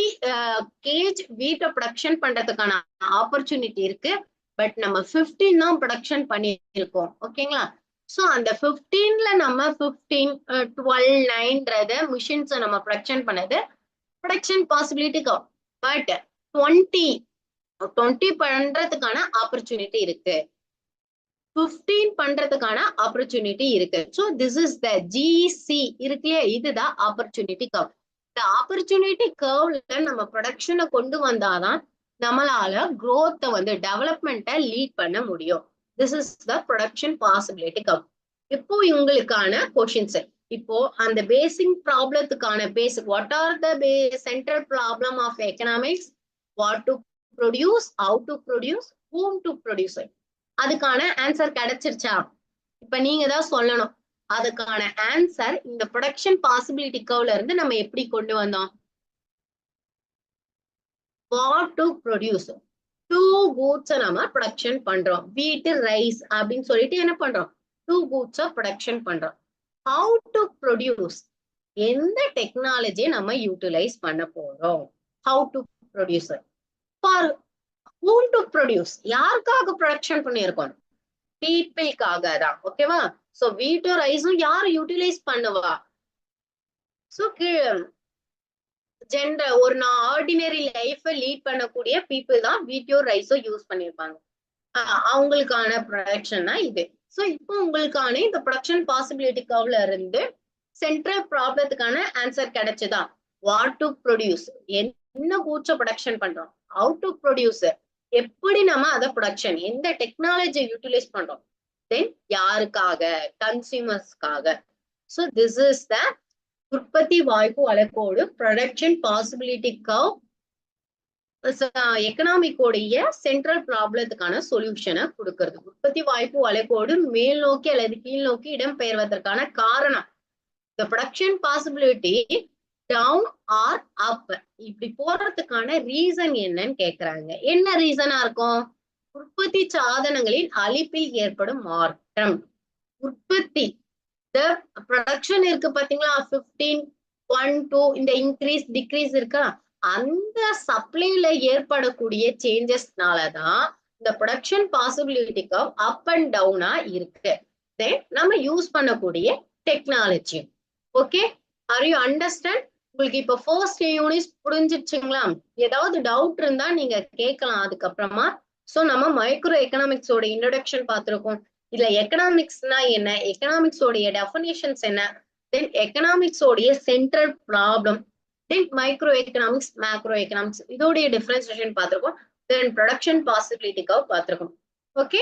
kg வீட்டை ப்ரொடக்ஷன் பண்றதுக்கான ஆப்பர்ச்சுனிட்டி இருக்கு. பட் நம்ம 15 தான் ப்ரொடக்ஷன் பண்ணியிருக்கோம். ஓகேங்களா? ஸோ அந்த 15ல நம்ம 15 12 9ன்றத மிஷின்ஸ் நம்ம ப்ரொடக்ஷன் பண்ணது ப்ரொடக்ஷன் பாசிபிலிட்டி கர்வ். பட் 20 பண்றதுக்கான ஆப்பர்ச்சுனிட்டி இருக்கு, 15 பண்றதுக்கான ஆப்பர்ச்சுனிட்டி இருக்கு. So this is the GC இருக்குல்லையா, இதுதான் ஆப்பர்ச்சுனிட்டி கர்வ். இந்த ஆப்பர்ச்சுனிட்டி கர்வ்ல நம்ம ப்ரொடக்ஷனை கொண்டு வந்தாதான் நம்மளால growth வந்து டெவலப்மெண்ட்டை லீட் பண்ண முடியும். This is the production possibility curve. இப்போ இவங்களுக்கான கொஷின்ஸ். இப்போ அந்த பேசிக் ப்ராப்ளத்துக்கான basic what are the central problem of economics, what to produce, how to produce, whom to produce. அதுக்கான ஆன்சர் கிடைச்சிருச்சா? இப்ப நீங்க தான் சொல்லணும். அதுக்கான ஆன்சர் இந்த ப்ரொடக்ஷன் பாசிபிலிட்டி கர்வ்ல இருந்து நம்ம எப்படி கொண்டு வந்தோம்? வாட் டு ப்ரொடியூஸ், 2 கூட்ஸை நம்ம ப்ரொடக்ஷன் பண்றோம். வீட்டு ரைஸ் அப்படின்னு சொல்லிட்டு என்ன பண்றோம், 2 கூட்ஸை ப்ரொடக்ஷன் பண்றோம். ஹவு டு ப்ரொடியூஸ், எந்த டெக்னாலஜியை நம்ம யூட்டிலைஸ் பண்ண போறோம். How to produce. For whom to produce, யாருக்காக ப்ரொடக்ஷன் பண்ணியிருக்கோம், பீப்பிள்காக தான். ஓகேவா? சோ வீட்டும் ரைஸும் யார் யூட்டிலைஸ் பண்ணுவா? சோ ஒரு ஆர்டினரி லைஃப லீட் பண்ணக்கூடிய பீப்புள் தான் வீட்டோ ரைஸோ யூஸ் பண்ணிருப்பாங்க. அவங்களுக்கான ப்ரொடக்ஷன் தான் இது. சோ இப்போ உங்களுக்கான இந்த ப்ரொடக்ஷன் பாசிபிலிட்டி கர்வ்ல இருந்து சென்ட்ரல் ப்ராப்ளத்துக்கான ஆன்சர் கிடைச்சதா? வாட் டு ப்ரொடியூஸ், என்ன கூச்ச ப்ரொடக்ஷன் பண்றோம், ஹவு டு ப்ரொடியூஸ், எப்படி நம்ம அதை ப்ரொடக்ஷன், எந்த டெக்னாலஜி யூட்டிலைஸ் பண்றோம், தென் யாருக்காக, கன்சியூமர்ஸ்க்காக. ஸோ திஸ் இஸ் த உற்பத்தி வாய்ப்பு வழக்கோடு ப்ரொடக்ஷன் பாசிபிலிட்டி கர்வ் எக்கனாமிக்கோடைய சென்ட்ரல் ப்ராப்ளத்துக்கான சொல்யூஷனை கொடுக்கறது. உற்பத்தி வாய்ப்பு வளைகோடு மேல் நோக்கி அல்லது கீழ் நோக்கி இடம்பெயர்வதற்கான காரணம், the production possibility down or up, இப்படி போறதுக்கான ரீசன் என்னன்னு கேக்குறாங்க. என்ன ரீசனா இருக்கும்? உற்பத்தி சாதனங்களின் அழிப்பில் ஏற்படும் மாற்றம். உற்பத்தி ப்ரொடக்ஷன் இருக்கு பாத்தீங்களா, 15, 1, 2 இந்த இன்க்ரீஸ் டிக்ரீஸ் இருக்கா, அந்த சப்ளைல ஏற்படக்கூடிய சேஞ்சஸ்னாலதான் இந்த ப்ரொடக்ஷன் பாசிபிலிட்டிக்கு அப் அண்ட் டவுனா இருக்கு. தென் நம்ம யூஸ் பண்ணக்கூடிய technology. Okay, are you understand? உங்களுக்கு இப்ப ஃபர்ஸ்ட் யூனிட் புரிஞ்சிச்சுங்களா? ஏதாவது டவுட் இருந்தா நீங்க கேட்கலாம் அதுக்கப்புறமா. சோ நம்ம மைக்ரோ எக்கனாமிக்ஸோட இன்ட்ரோடக்ஷன் பார்த்திருக்கோம். இதுல எக்கனாமிக்ஸ்னா என்ன, எக்கனாமிக்ஸோடைய டெஃபினிஷன்ஸ் என்ன, தென் எக்கனாமிக்ஸோடைய சென்ட்ரல் ப்ராப்ளம், தென் மைக்ரோ எக்கனாமிக்ஸ், மேக்ரோ எக்கனாமிக்ஸ் இதோடைய டிஃபரன்சியேஷன் பார்த்திருக்கோம். தென் ப்ரொடக்ஷன் பாசிபிலிட்டிக்காக பார்த்திருக்கோம். ஓகே.